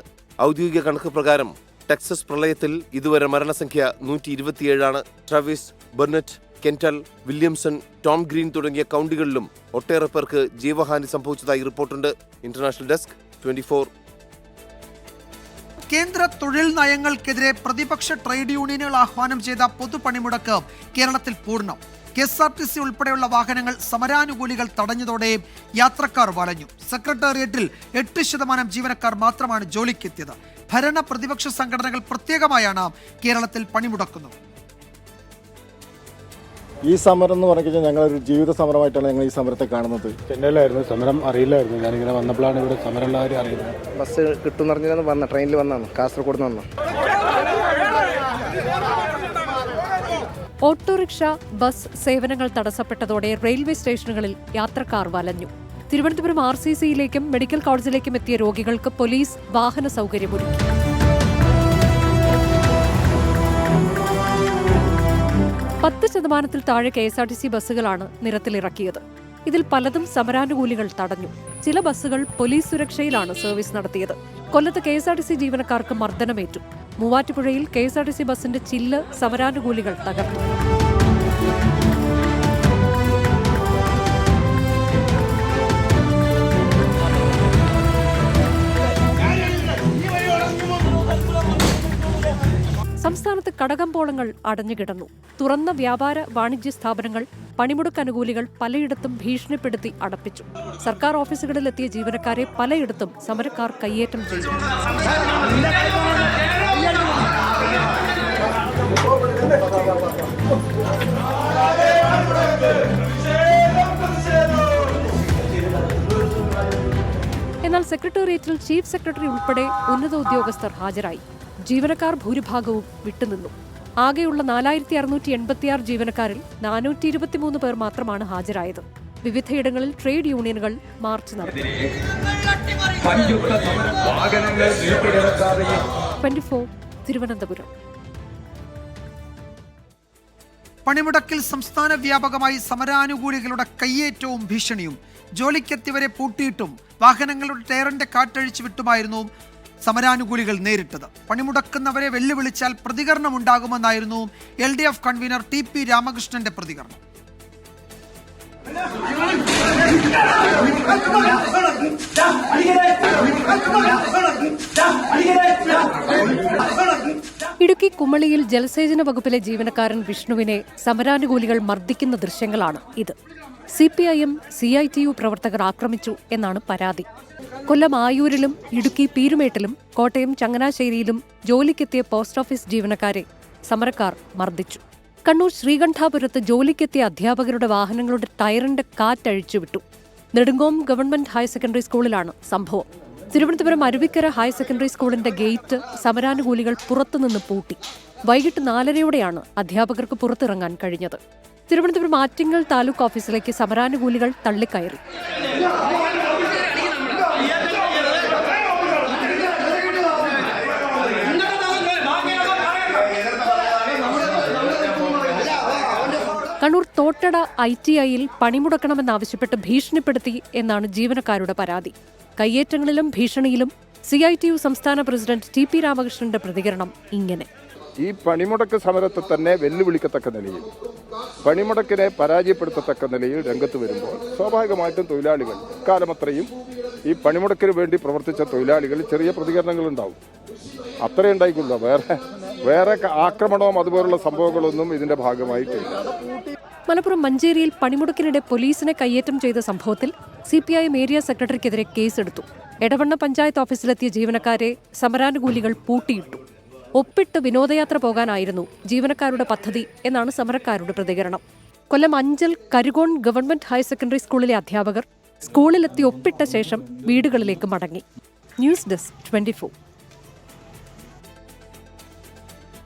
ഔദ്യോഗിക കണക്ക് പ്രകാരം ടെക്സസ് പ്രളയത്തിൽ ഇതുവരെ മരണസംഖ്യ 127 Travis, Burnet, Kendall, Williamson, Tom Green തുടങ്ങിയ കൗണ്ടികളിലും ഒട്ടേറെ പേർക്ക് ജീവഹാനി സംഭവിച്ചതായി റിപ്പോർട്ടുണ്ട്. International desk 24. കേന്ദ്ര തൊഴിൽ നയങ്ങൾക്കെതിരെ പ്രതിപക്ഷ ട്രേഡ് യൂണിയനുകൾ ആഹ്വാനം ചെയ്ത പൊതുപണിമുടക്ക് കേരളത്തിൽ പൂർണ്ണം. KSRTC ഉൾപ്പെടെയുള്ള വാഹനങ്ങൾ സമരാനുകൂലികൾ തടഞ്ഞതോടെ യാത്രക്കാർ വലഞ്ഞു. സെക്രട്ടേറിയറ്റിൽ 8% ജീവനക്കാർ മാത്രമാണ് ജോലിക്കെത്തിയത്. ഭരണ പ്രതിപക്ഷ സംഘടനകൾ പ്രത്യേകമായാണ് കേരളത്തിൽ പണിമുടക്കുന്നത്. ഈ സമരം എന്ന് പറഞ്ഞു കഴിഞ്ഞാൽ ഞങ്ങളൊരു ജീവിത സമരമായിട്ടാണ് ഞങ്ങൾ ഈ സമരത്തെ കാണുന്നത്. ചെന്നൈയിലായിരുന്നു സമരം, അറിയില്ലായിരുന്നു. ഞാനിങ്ങനെ വന്നപ്പോഴാണ് ഇവിടെ സമരമുള്ള കാര്യം അറിയുന്നത്. ബസ് കിട്ടുമെന്ന് പറഞ്ഞാൽ വന്ന ട്രെയിനിൽ വന്നാണ്, കാസർഗോഡ് നിന്ന് വന്നു. ഓട്ടോറിക്ഷ, ബസ് സേവനങ്ങൾ തടസ്സപ്പെട്ടതോടെ റെയിൽവേ സ്റ്റേഷനുകളിൽ യാത്രക്കാർ വലഞ്ഞു. തിരുവനന്തപുരം RCCയിലേക്കും മെഡിക്കൽ കോളേജിലേക്കും എത്തിയ രോഗികൾക്ക് പോലീസ് വാഹന സൗകര്യമൊരുക്കി. പത്ത് ശതമാനത്തിൽ താഴെ KSRTC ബസ്സുകളാണ് നിരത്തിലിറക്കിയത്. ഇതിൽ പലതും സമരാനുകൂലികൾ തടഞ്ഞു. ചില ബസ്സുകൾ പോലീസ് സുരക്ഷയിലാണ് സർവീസ് നടത്തിയത്. കൊല്ലത്ത് KSRTC ജീവനക്കാർക്ക് മർദ്ദനമേറ്റു. മൂവാറ്റുപുഴയിൽ KSRTC ബസിന്റെ ചില്ല് സമരാനുകൂലികൾ തകർത്തു. സംസ്ഥാനത്ത് കടകമ്പോളങ്ങൾ അടഞ്ഞുകിടന്നു. തുറന്ന വ്യാപാര വാണിജ്യ സ്ഥാപനങ്ങൾ പണിമുടക്ക് അനുകൂലികൾ പലയിടത്തും ഭീഷണിപ്പെടുത്തി അടപ്പിച്ചു. സർക്കാർ ഓഫീസുകളിലെത്തിയ ജീവനക്കാരെ പലയിടത്തും സമരക്കാർ കയ്യേറ്റം ചെയ്തു. എന്നാൽ സെക്രട്ടേറിയറ്റിൽ ചീഫ് സെക്രട്ടറി ഉൾപ്പെടെ ഉന്നത ഉദ്യോഗസ്ഥർ ഹാജരായി. ജീവനക്കാർ ഭൂരിഭാഗവും വിട്ടുനിന്നു. ആകെയുള്ള 4686 ജീവനക്കാരിൽ 423 പേർ മാത്രമാണ് ഹാജരായത്. വിവിധയിടങ്ങളിൽ ട്രേഡ് യൂണിയനുകൾ മാർച്ച് നടത്തി. 24 തിരുവനന്തപുരം. പണിമുടക്കിൽ സംസ്ഥാന വ്യാപകമായി സമരാനുകൂലികളുടെ കയ്യേറ്റവും ഭീഷണിയും. ജോലിക്കെത്തിയവരെ പൂട്ടിയിട്ടും വാഹനങ്ങളുടെ ടയറിന്റെ കാറ്റഴിച്ചു വിട്ടുമായിരുന്നു സമരാനുകൂലികൾ നേരിട്ടത്. പണിമുടക്കുന്നവരെ വെല്ലുവിളിച്ചാൽ പ്രതികരണമുണ്ടാകുമെന്നായിരുന്നു LDF കൺവീനർ TP രാമകൃഷ്ണന്റെ പ്രതികരണം. ഇടുക്കി കുമളിയിൽ ജലസേചന വകുപ്പിലെ ജീവനക്കാരൻ വിഷ്ണുവിനെ സമരാനുകൂലികൾ മർദ്ദിക്കുന്ന ദൃശ്യങ്ങളാണ് ഇത്. CPIM CITU പ്രവർത്തകർ ആക്രമിച്ചു എന്നാണ് പരാതി. കൊല്ലം ആയൂരിലും ഇടുക്കി പീരുമേട്ടിലും കോട്ടയം ചങ്ങനാശ്ശേരിയിലും ജോലിക്കെത്തിയ പോസ്റ്റ് ഓഫീസ് ജീവനക്കാരെ സമരക്കാർ മർദ്ദിച്ചു. കണ്ണൂർ ശ്രീകണ്ഠാപുരത്ത് ജോലിക്കെത്തിയ അധ്യാപകരുടെ വാഹനങ്ങളുടെ ടയറിന്റെ കാറ്റഴിച്ചുവിട്ടു. നെടുങ്കോം ഗവൺമെന്റ് ഹയർ സെക്കൻഡറി സ്കൂളിലാണ് സംഭവം. തിരുവനന്തപുരം അരുവിക്കര ഹയർ സെക്കൻഡറി സ്കൂളിന്റെ ഗേറ്റ് സമരാനുകൂലികൾ പുറത്തുനിന്ന് പൂട്ടി. വൈകിട്ട് 4:30യോടെയാണ് അധ്യാപകർക്ക് പുറത്തിറങ്ങാൻ കഴിഞ്ഞത്. തിരുവനന്തപുരം ആറ്റിങ്ങൽ താലൂക്ക് ഓഫീസിലേക്ക് സമരാനുകൂലികൾ തള്ളിക്കയറി. കട്ടട ITIയിൽ പണിമുടക്കണമെന്നാവശ്യപ്പെട്ട് ഭീഷണിപ്പെടുത്തി എന്നാണ് ജീവനക്കാരുടെ പരാതി. കയ്യേറ്റങ്ങളിലും ഭീഷണിയിലും CITU സംസ്ഥാന പ്രസിഡന്റ് TP രാമകൃഷ്ണന്റെ പ്രതികരണം ഇങ്ങനെ: ഈ പണിമുടക്ക് സമരത്തെ തന്നെ വെല്ലുവിളിക്കത്തക്ക നിലയിൽ, പണിമുടക്കിനെ പരാജയപ്പെടുത്തത്തക്ക നിലയിൽ രംഗത്ത് വരുമ്പോൾ സ്വാഭാവികമായിട്ടും തൊഴിലാളികൾ ഇക്കാലമത്രയും ഈ പണിമുടക്കിന് വേണ്ടി പ്രവർത്തിച്ച തൊഴിലാളികൾ ചെറിയ പ്രതികരണങ്ങൾ ഉണ്ടാവും. അത്രേ ഉണ്ടായിക്കുള്ളൂ. വേറെ ആക്രമണവും അതുപോലുള്ള സംഭവങ്ങളൊന്നും ഇതിന്റെ ഭാഗമായിട്ടില്ല. മലപ്പുറം മഞ്ചേരിയിൽ പണിമുടക്കിനിടെ പോലീസിനെ കയ്യേറ്റം ചെയ്ത സംഭവത്തിൽ CPIM ഏരിയ സെക്രട്ടറിക്കെതിരെ കേസെടുത്തു. എടവണ്ണ പഞ്ചായത്ത് ഓഫീസിലെത്തിയ ജീവനക്കാരെ സമരാനുകൂലികൾ പൂട്ടിയിട്ടു. ഒപ്പിട്ട് വിനോദയാത്ര പോകാനായിരുന്നു ജീവനക്കാരുടെ പദ്ധതി എന്നാണ് സമരക്കാരുടെ പ്രതികരണം. Kollam Anchal Karukone government higher secondary സ്കൂളിലെ അധ്യാപകർ സ്കൂളിലെത്തി ഒപ്പിട്ട ശേഷം വീടുകളിലേക്ക് മടങ്ങി. News desk 24.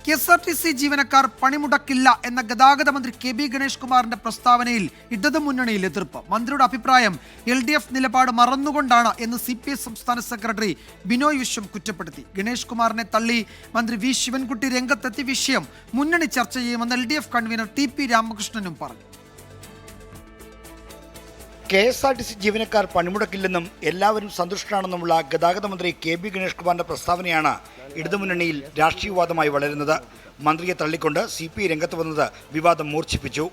KSRTC ജീവനക്കാർ പണിമുടക്കില്ല എന്ന ഗതാഗത മന്ത്രി KB ഗണേഷ് കുമാറിന്റെ പ്രസ്താവനയിൽ ഇടതുമുന്നണിയിൽ എതിർപ്പ്. മന്ത്രിയുടെ അഭിപ്രായം LDF നിലപാട് മറന്നുകൊണ്ടാണ് എന്ന് CPI സംസ്ഥാന സെക്രട്ടറി ബിനോയ് വിശ്വം കുറ്റപ്പെടുത്തി. ഗണേഷ് കുമാറിനെ തള്ളി മന്ത്രി V ശിവൻകുട്ടി രംഗത്തെത്തി വിഷയം മുന്നണി ചർച്ച ചെയ്യുമെന്ന് LDF കൺവീനർ TP രാമകൃഷ്ണനും പറഞ്ഞു. KSRTC ജീവനക്കാർ പണിമുടക്കില്ലെന്നും എല്ലാവരും സന്തുഷ്ടരാണെന്നുമുള്ള ഗതാഗത മന്ത്രി KB ഗണേഷ് കുമാറിന്റെ പ്രസ്താവനയാണ് ഇടതുമുന്നണിയിൽ രാഷ്ട്രീയവാദമായി വളരുന്നത്. മന്ത്രിയെ തള്ളിക്കൊണ്ട് CPI രംഗത്ത് വന്നത് വിവാദം മൂർച്ഛിപ്പിച്ചു.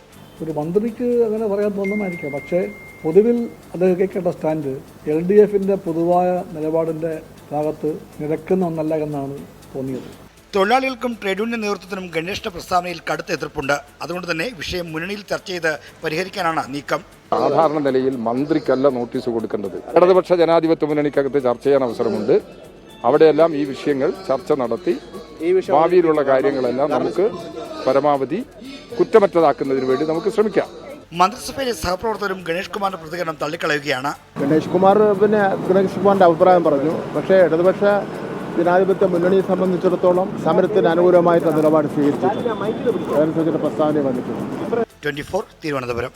ഒരു മന്ത്രിക്ക് അങ്ങനെ പറയാൻ തോന്നുമായിരിക്കാം, പക്ഷേ പൊതുവിൽ അദ്ദേഹം കേൾക്കേണ്ട സ്റ്റാൻഡ് LDFന്റെ പൊതുവായ നിലപാടിന്റെ ഭാഗത്ത് നിരക്കുന്ന ഒന്നല്ല എന്നാണ് തോന്നിയത്. തൊഴിലാളികൾക്കും ട്രേഡ് യൂണിയൻ നേതൃത്വത്തിനും ഗണേഷിന്റെ പ്രസ്താവനയിൽ കടുത്ത എതിർപ്പുണ്ട്. അതുകൊണ്ട് തന്നെ വിഷയം മുന്നണിയിൽ ചർച്ച ചെയ്ത് പരിഹരിക്കാനാണ് നീക്കം. സാധാരണ നിലയിൽ മന്ത്രിക്കല്ല നോട്ടീസ് കൊടുക്കേണ്ടത്. ഇടതുപക്ഷ ജനാധിപത്യ മുന്നണിക്കകത്ത് ചർച്ച ചെയ്യാൻ അവസരമുണ്ട്. അവിടെയെല്ലാം ഈ വിഷയങ്ങൾ ചർച്ച നടത്തി ഭാവിയിലുള്ള കാര്യങ്ങളെല്ലാം നമുക്ക് പരമാവധി കുറ്റമറ്റതാക്കുന്നതിന് വേണ്ടി നമുക്ക് ശ്രമിക്കാം. മന്ത്രിസഭയിലെ സഹപ്രവർത്തകരും ഗണേഷ് കുമാറിന്റെ പ്രതികരണം തള്ളിക്കളയുകയാണ്. ഗണേഷ് കുമാറിന്റെ അഭിപ്രായം പറഞ്ഞു. പക്ഷേ ഇടതുപക്ഷ ജനാധിപത്യ മുന്നണിയെ സംബന്ധിച്ചിടത്തോളം സമരത്തിന് അനുകൂലമായിട്ടുള്ള നിലപാട് സ്വീകരിച്ചിട്ടുണ്ട്. അതനുസരിച്ചുള്ള പ്രസ്താവന വന്നിട്ടുണ്ട്. 24 തിരുവനന്തപുരം.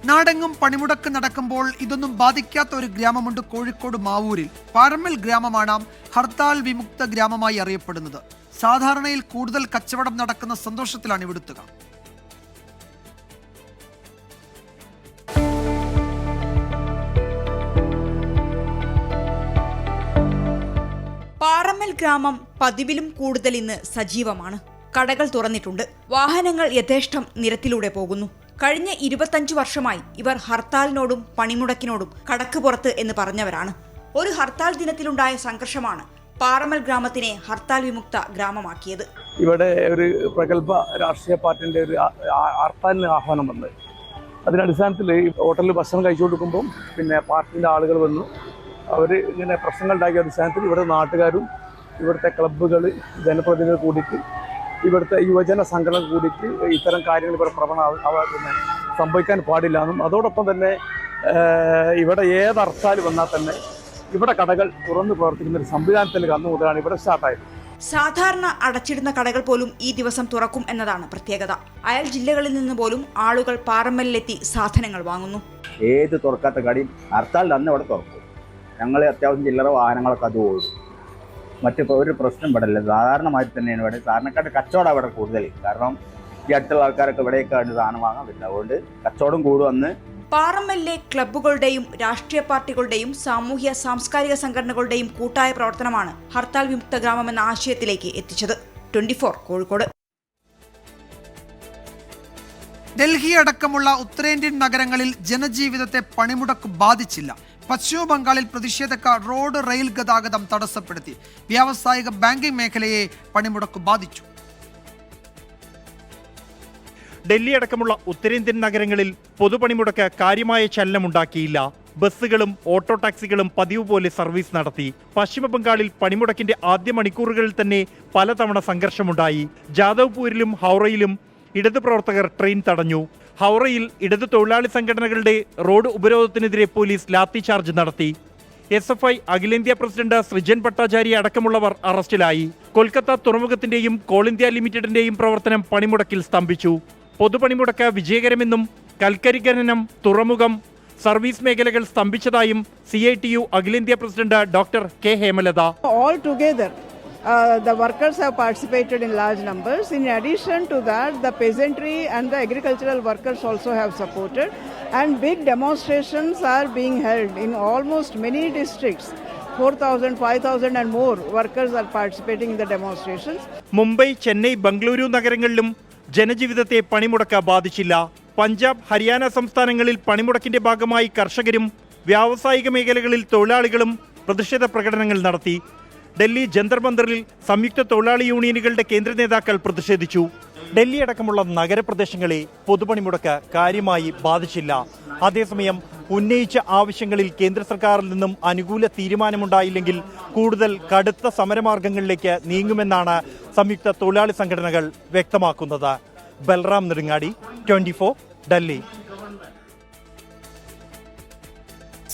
നാടെങ്ങും പണിമുടക്ക് നടക്കുമ്പോൾ ഇതൊന്നും ബാധിക്കാത്ത ഒരു ഗ്രാമമുണ്ട് കോഴിക്കോട് മാവൂരിൽ. പാരമ്മൽ ഗ്രാമമാണ് ഹർത്താൽ വിമുക്ത ഗ്രാമമായി അറിയപ്പെടുന്നത്. സാധാരണയിൽ കൂടുതൽ കച്ചവടം നടക്കുന്ന സന്തോഷത്തിലാണ് ഇവിടുത്തുകാർ. പാറമ്മൽ ഗ്രാമം പതിവിലും കൂടുതൽ ഇന്ന് സജീവമാണ്. കടകൾ തുറന്നിട്ടുണ്ട്. വാഹനങ്ങൾ യഥേഷ്ടം നിരത്തിലൂടെ പോകുന്നു. കഴിഞ്ഞ 25 വർഷമായി ഇവർ ഹർത്താലിനോടും പണിമുടക്കിനോടും കടക്ക് പുറത്ത് എന്ന് പറഞ്ഞവരാണ്. ഒരു ഹർത്താൽ ദിനത്തിലുണ്ടായ സംഘർഷമാണ് പാറമ്മൽ ഗ്രാമത്തിനെ ഹർത്താൽ വിമുക്ത ഗ്രാമമാക്കിയത്. ഇവിടെ ഒരു പ്രഗത്ഭ രാഷ്ട്രീയ പാർട്ടിന്റെ ഒരു ഹർത്താലിന് ആഹ്വാനം വന്നത്. അതിന്റെ അടിസ്ഥാനത്തിൽ ഹോട്ടലിൽ ഭക്ഷണം കഴിച്ചു കൊടുക്കുമ്പോൾ പിന്നെ പാർട്ടിന്റെ ആളുകൾ വന്നു. അവർ ഇങ്ങനെ പ്രശ്നങ്ങൾ ഉണ്ടാക്കിയ അടിസ്ഥാനത്തിൽ ഇവിടെ നാട്ടുകാരും ഇവിടുത്തെ ക്ലബ്ബുകൾ ജനപ്രതിനിധികൾ കൂടിയിട്ട് ഇവിടുത്തെ യുവജന സംഘടന കൂടിയിട്ട് ഇത്തരം കാര്യങ്ങൾ ഇവിടെ സംഭവിക്കാൻ പാടില്ല എന്നും അതോടൊപ്പം തന്നെ ഇവിടെ ഏത് ഹർത്താൽ വന്നാൽ തന്നെ ഇവിടെ കടകൾ തുറന്നു പ്രവർത്തിക്കുന്ന ഒരു സംവിധാനത്തിൽ അന്നു മുതലാണ് ഇവിടെ സ്റ്റാർട്ടായത്. സാധാരണ അടച്ചിടുന്ന കടകൾ പോലും ഈ ദിവസം തുറക്കും എന്നതാണ് പ്രത്യേകത. അയൽ ജില്ലകളിൽ നിന്ന് പോലും ആളുകൾ പാറമ്മലിലെത്തി സാധനങ്ങൾ വാങ്ങുന്നു. ഏത് തുറക്കാത്ത കടയും ഹർത്താലിൽ അന്ന് ഇവിടെ തുറക്കും. ഞങ്ങൾ അത്യാവശ്യം ചില്ലറ വാഹനങ്ങളൊക്കെ അത് ഓടും. മറ്റിപ്പോൾ ഒരു പ്രശ്നം ഇവിടെ ഇല്ല. സാധാരണമായിട്ട് തന്നെയാണ് ഇവിടെ സാധാരണക്കാരുടെ കച്ചവടം ഇവിടെ കൂടുതൽ. കാരണം ഈ അടുത്തുള്ള ആൾക്കാരൊക്കെ ഇവിടെയൊക്കെ സാധനം വാങ്ങാൻ പറ്റില്ല. അതുകൊണ്ട് കച്ചവടം കൂടുവന്ന് പാറമ്മലിലെ ക്ലബ്ബുകളുടെയും രാഷ്ട്രീയ പാർട്ടികളുടെയും സാമൂഹ്യ സാംസ്കാരിക സംഘടനകളുടെയും കൂട്ടായ പ്രവർത്തനമാണ് ഹർത്താൽ വിമുക്ത ഗ്രാമം എന്ന ആശയത്തിലേക്ക് എത്തിച്ചത്. 24 കോഴിക്കോട്. ഡൽഹി അടക്കമുള്ള ഉത്തരേന്ത്യൻ നഗരങ്ങളിൽ ജനജീവിതത്തെ പണിമുടക്ക് ബാധിച്ചില്ല. പശ്ചിമ ബംഗാളിൽ പ്രതിഷേധക്കാർ റോഡ് റെയിൽ ഗതാഗതം തടസ്സപ്പെടുത്തി. വ്യാവസായിക ബാങ്കിംഗ് മേഖലയെ പണിമുടക്ക് ബാധിച്ചു. ഡൽഹി അടക്കമുള്ള ഉത്തരേന്ത്യൻ നഗരങ്ങളിൽ പൊതുപണിമുടക്ക് കാര്യമായ ചലനമുണ്ടാക്കിയില്ല. ബസ്സുകളും ഓട്ടോ ടാക്സികളും പതിവ് പോലെ സർവീസ് നടത്തി. പശ്ചിമ ബംഗാളിൽ പണിമുടക്കിന്റെ ആദ്യ മണിക്കൂറുകളിൽ തന്നെ പലതവണ സംഘർഷമുണ്ടായി. ജാദവ്പൂരിലും ഹൗറയിലും ഇടത് പ്രവർത്തകർ ട്രെയിൻ തടഞ്ഞു. ഹൗറയിൽ ഇടത് തൊഴിലാളി സംഘടനകളുടെ റോഡ് ഉപരോധത്തിനെതിരെ പോലീസ് ലാത്തിചാർജ് നടത്തി. SFI അഖിലേന്ത്യാ പ്രസിഡന്റ് സൃജൻ ഭട്ടാചാര്യ അടക്കമുള്ളവർ അറസ്റ്റിലായി. കൊൽക്കത്ത തുറമുഖത്തിന്റെയും കോൾ ഇന്ത്യ ലിമിറ്റഡിന്റെയും പ്രവർത്തനം പണിമുടക്കിൽ സ്തംഭിച്ചു. പൊതുപണിമുടക്ക് വിജയകരമെന്നും കൽക്കരി ഖനനം, തുറമുഖം, സർവീസ് മേഖലകൾ സ്തംഭിച്ചതായും CITU അഖിലേന്ത്യാ president doctor K Hemalatha. All together The workers have participated in large numbers. In addition to that, the peasantry and the agricultural workers also have supported, and big demonstrations are being held in almost many districts. 4,000, 5,000 and more workers are participating in the demonstrations. Mumbai, Chennai, Bengaluru നഗരങ്ങളിലും ജനജീവിതത്തെ പണിമുടക്ക് ബാധിച്ചില്ല. പഞ്ചാബ്, ഹരിയാന സംസ്ഥാനങ്ങളിൽ പണിമുടക്കിന്റെ ഭാഗമായി കർഷകരും വ്യാവസായിക മേഖലകളിൽ തൊഴിലാളികളും പ്രതിഷേധ പ്രകടനങ്ങൾ നടത്തി. ഡൽഹി ജന്തർ മന്ദറിൽ സംയുക്ത തൊഴിലാളി യൂണിയനുകളുടെ കേന്ദ്ര നേതാക്കൾ പ്രതിഷേധിച്ചു. ഡൽഹി അടക്കമുള്ള നഗരപ്രദേശങ്ങളെ പൊതുപണിമുടക്ക് കാര്യമായി ബാധിച്ചില്ല. അതേസമയം ഉന്നയിച്ച ആവശ്യങ്ങളിൽ കേന്ദ്ര സർക്കാരിൽ നിന്നും അനുകൂല തീരുമാനമുണ്ടായില്ലെങ്കിൽ കൂടുതൽ കടുത്ത സമരമാർഗങ്ങളിലേക്ക് നീങ്ങുമെന്നാണ് സംയുക്ത തൊഴിലാളി സംഘടനകൾ വ്യക്തമാക്കുന്നത്. ബൽറാം നെടുങ്ങാടി, 24, ഡൽഹി.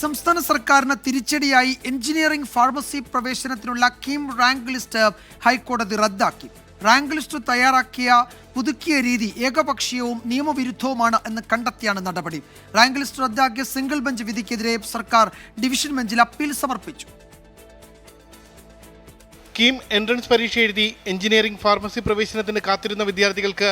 സംസ്ഥാന സർക്കാരിന് തിരിച്ചടിയായി എഞ്ചിനീയറിംഗ് ഫാർമസി പ്രവേശനത്തിനുള്ള കീം റാങ്ക് ലിസ്റ്റ് ഹൈക്കോടതി റദ്ദാക്കി. റാങ്ക് ലിസ്റ്റ് തയ്യാറാക്കിയ പുതുക്കിയ രീതി ഏകപക്ഷീയവും നിയമവിരുദ്ധവുമാണ് എന്ന് കണ്ടെത്തിയാണ് നടപടി. റാങ്ക് ലിസ്റ്റ് റദ്ദാക്കിയ സിംഗിൾ ബെഞ്ച് വിധിക്കെതിരെ സർക്കാർ ഡിവിഷൻ ബെഞ്ചിൽ അപ്പീൽ സമർപ്പിച്ചു. കീം എൻട്രൻസ് പരീക്ഷ എഴുതി എഞ്ചിനീയറിംഗ് ഫാർമസി പ്രവേശനത്തിന് കാത്തിരുന്ന വിദ്യാർത്ഥികൾക്ക്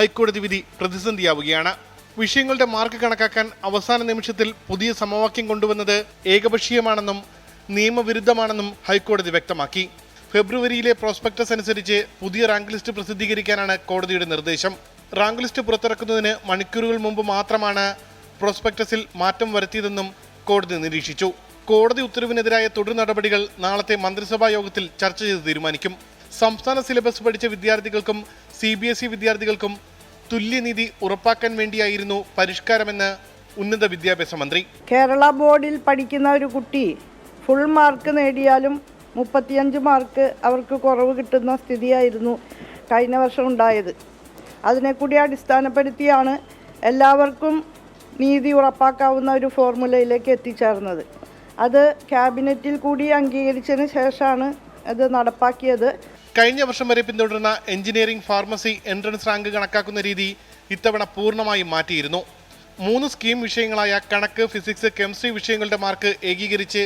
ഹൈക്കോടതി വിധി പ്രതിസന്ധിയാവുകയാണ്. വിഷയങ്ങളുടെ മാർക്ക് കണക്കാക്കാൻ അവസാന നിമിഷത്തിൽ പുതിയ സമവാക്യം കൊണ്ടുവന്നത് ഏകപക്ഷീയമാണെന്നും നിയമവിരുദ്ധമാണെന്നും ഹൈക്കോടതി വ്യക്തമാക്കി. ഫെബ്രുവരിയിലെ പ്രോസ്പെക്ടസ് അനുസരിച്ച് പുതിയ റാങ്ക് ലിസ്റ്റ് പ്രസിദ്ധീകരിക്കാനാണ് കോടതിയുടെ നിർദ്ദേശം. റാങ്ക് ലിസ്റ്റ് പുറത്തിറക്കുന്നതിന് മണിക്കൂറുകൾ മുമ്പ് മാത്രമാണ് പ്രോസ്പെക്ടസിൽ മാറ്റം വരുത്തിയതെന്നും കോടതി നിരീക്ഷിച്ചു. കോടതി ഉത്തരവിനെതിരായ തുടർ നടപടികൾ നാളത്തെ മന്ത്രിസഭാ യോഗത്തിൽ ചർച്ച ചെയ്ത് തീരുമാനിക്കും. സംസ്ഥാന സിലബസ് പഠിച്ച വിദ്യാർത്ഥികൾക്കും CBSE വിദ്യാർത്ഥികൾക്കും തുല്യനീതി ഉറപ്പാക്കാൻ വേണ്ടിയായിരുന്നു പരിഷ്കാരമെന്ന് ഉന്നത വിദ്യാഭ്യാസ മന്ത്രി. കേരള ബോർഡിൽ പഠിക്കുന്ന ഒരു കുട്ടി ഫുൾ മാർക്ക് നേടിയാലും 35 മാർക്ക് അവർക്ക് കുറവ് കിട്ടുന്ന സ്ഥിതിയായിരുന്നു കഴിഞ്ഞ വർഷം ഉണ്ടായത്. അതിനെക്കൂടി അടിസ്ഥാനപ്പെടുത്തിയാണ് എല്ലാവർക്കും നീതി ഉറപ്പാക്കാവുന്ന ഒരു ഫോർമുലയിലേക്ക് എത്തിച്ചേർന്നത്. അത് ക്യാബിനറ്റിൽ കൂടി അംഗീകരിച്ചതിന് ശേഷമാണ് അത് നടപ്പാക്കിയത്. കഴിഞ്ഞ വർഷം വരെ പിന്തുടർന്ന എഞ്ചിനീയറിംഗ് ഫാർമസി എൻട്രൻസ് റാങ്ക് കണക്കാക്കുന്ന രീതി ഇത്തവണ പൂർണ്ണമായും മാറ്റിയിരുന്നു. 3 സ്കീം വിഷയങ്ങളായ കണക്ക്, ഫിസിക്സ്, കെമിസ്ട്രി വിഷയങ്ങളുടെ മാർക്ക് ഏകീകരിച്ച്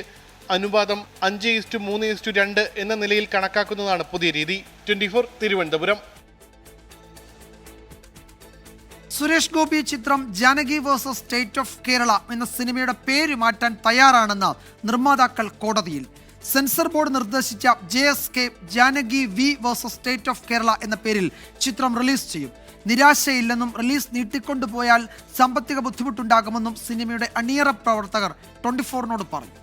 അനുപാതം 5:3:2 എന്ന നിലയിൽ കണക്കാക്കുന്നതാണ് പുതിയ രീതി. 24 തിരുവനന്തപുരം. സുരേഷ് ഗോപി ചിത്രം Janaki versus state of Kerala എന്ന സിനിമയുടെ പേര് മാറ്റാൻ തയ്യാറാണെന്ന് നിർമ്മാതാക്കൾ കോടതിയിൽ. സെൻസർ ബോർഡ് നിർദ്ദേശിച്ച JSK Janaki V versus state of Kerala എന്ന പേരിൽ ചിത്രം റിലീസ് ചെയ്യും. നിരാശയില്ലെന്നും റിലീസ് നീട്ടിക്കൊണ്ടുപോയാൽ സാമ്പത്തിക ബുദ്ധിമുട്ടുണ്ടാകുമെന്നും സിനിമയുടെ അണിയറ പ്രവർത്തകർ 24നോട് പറഞ്ഞു.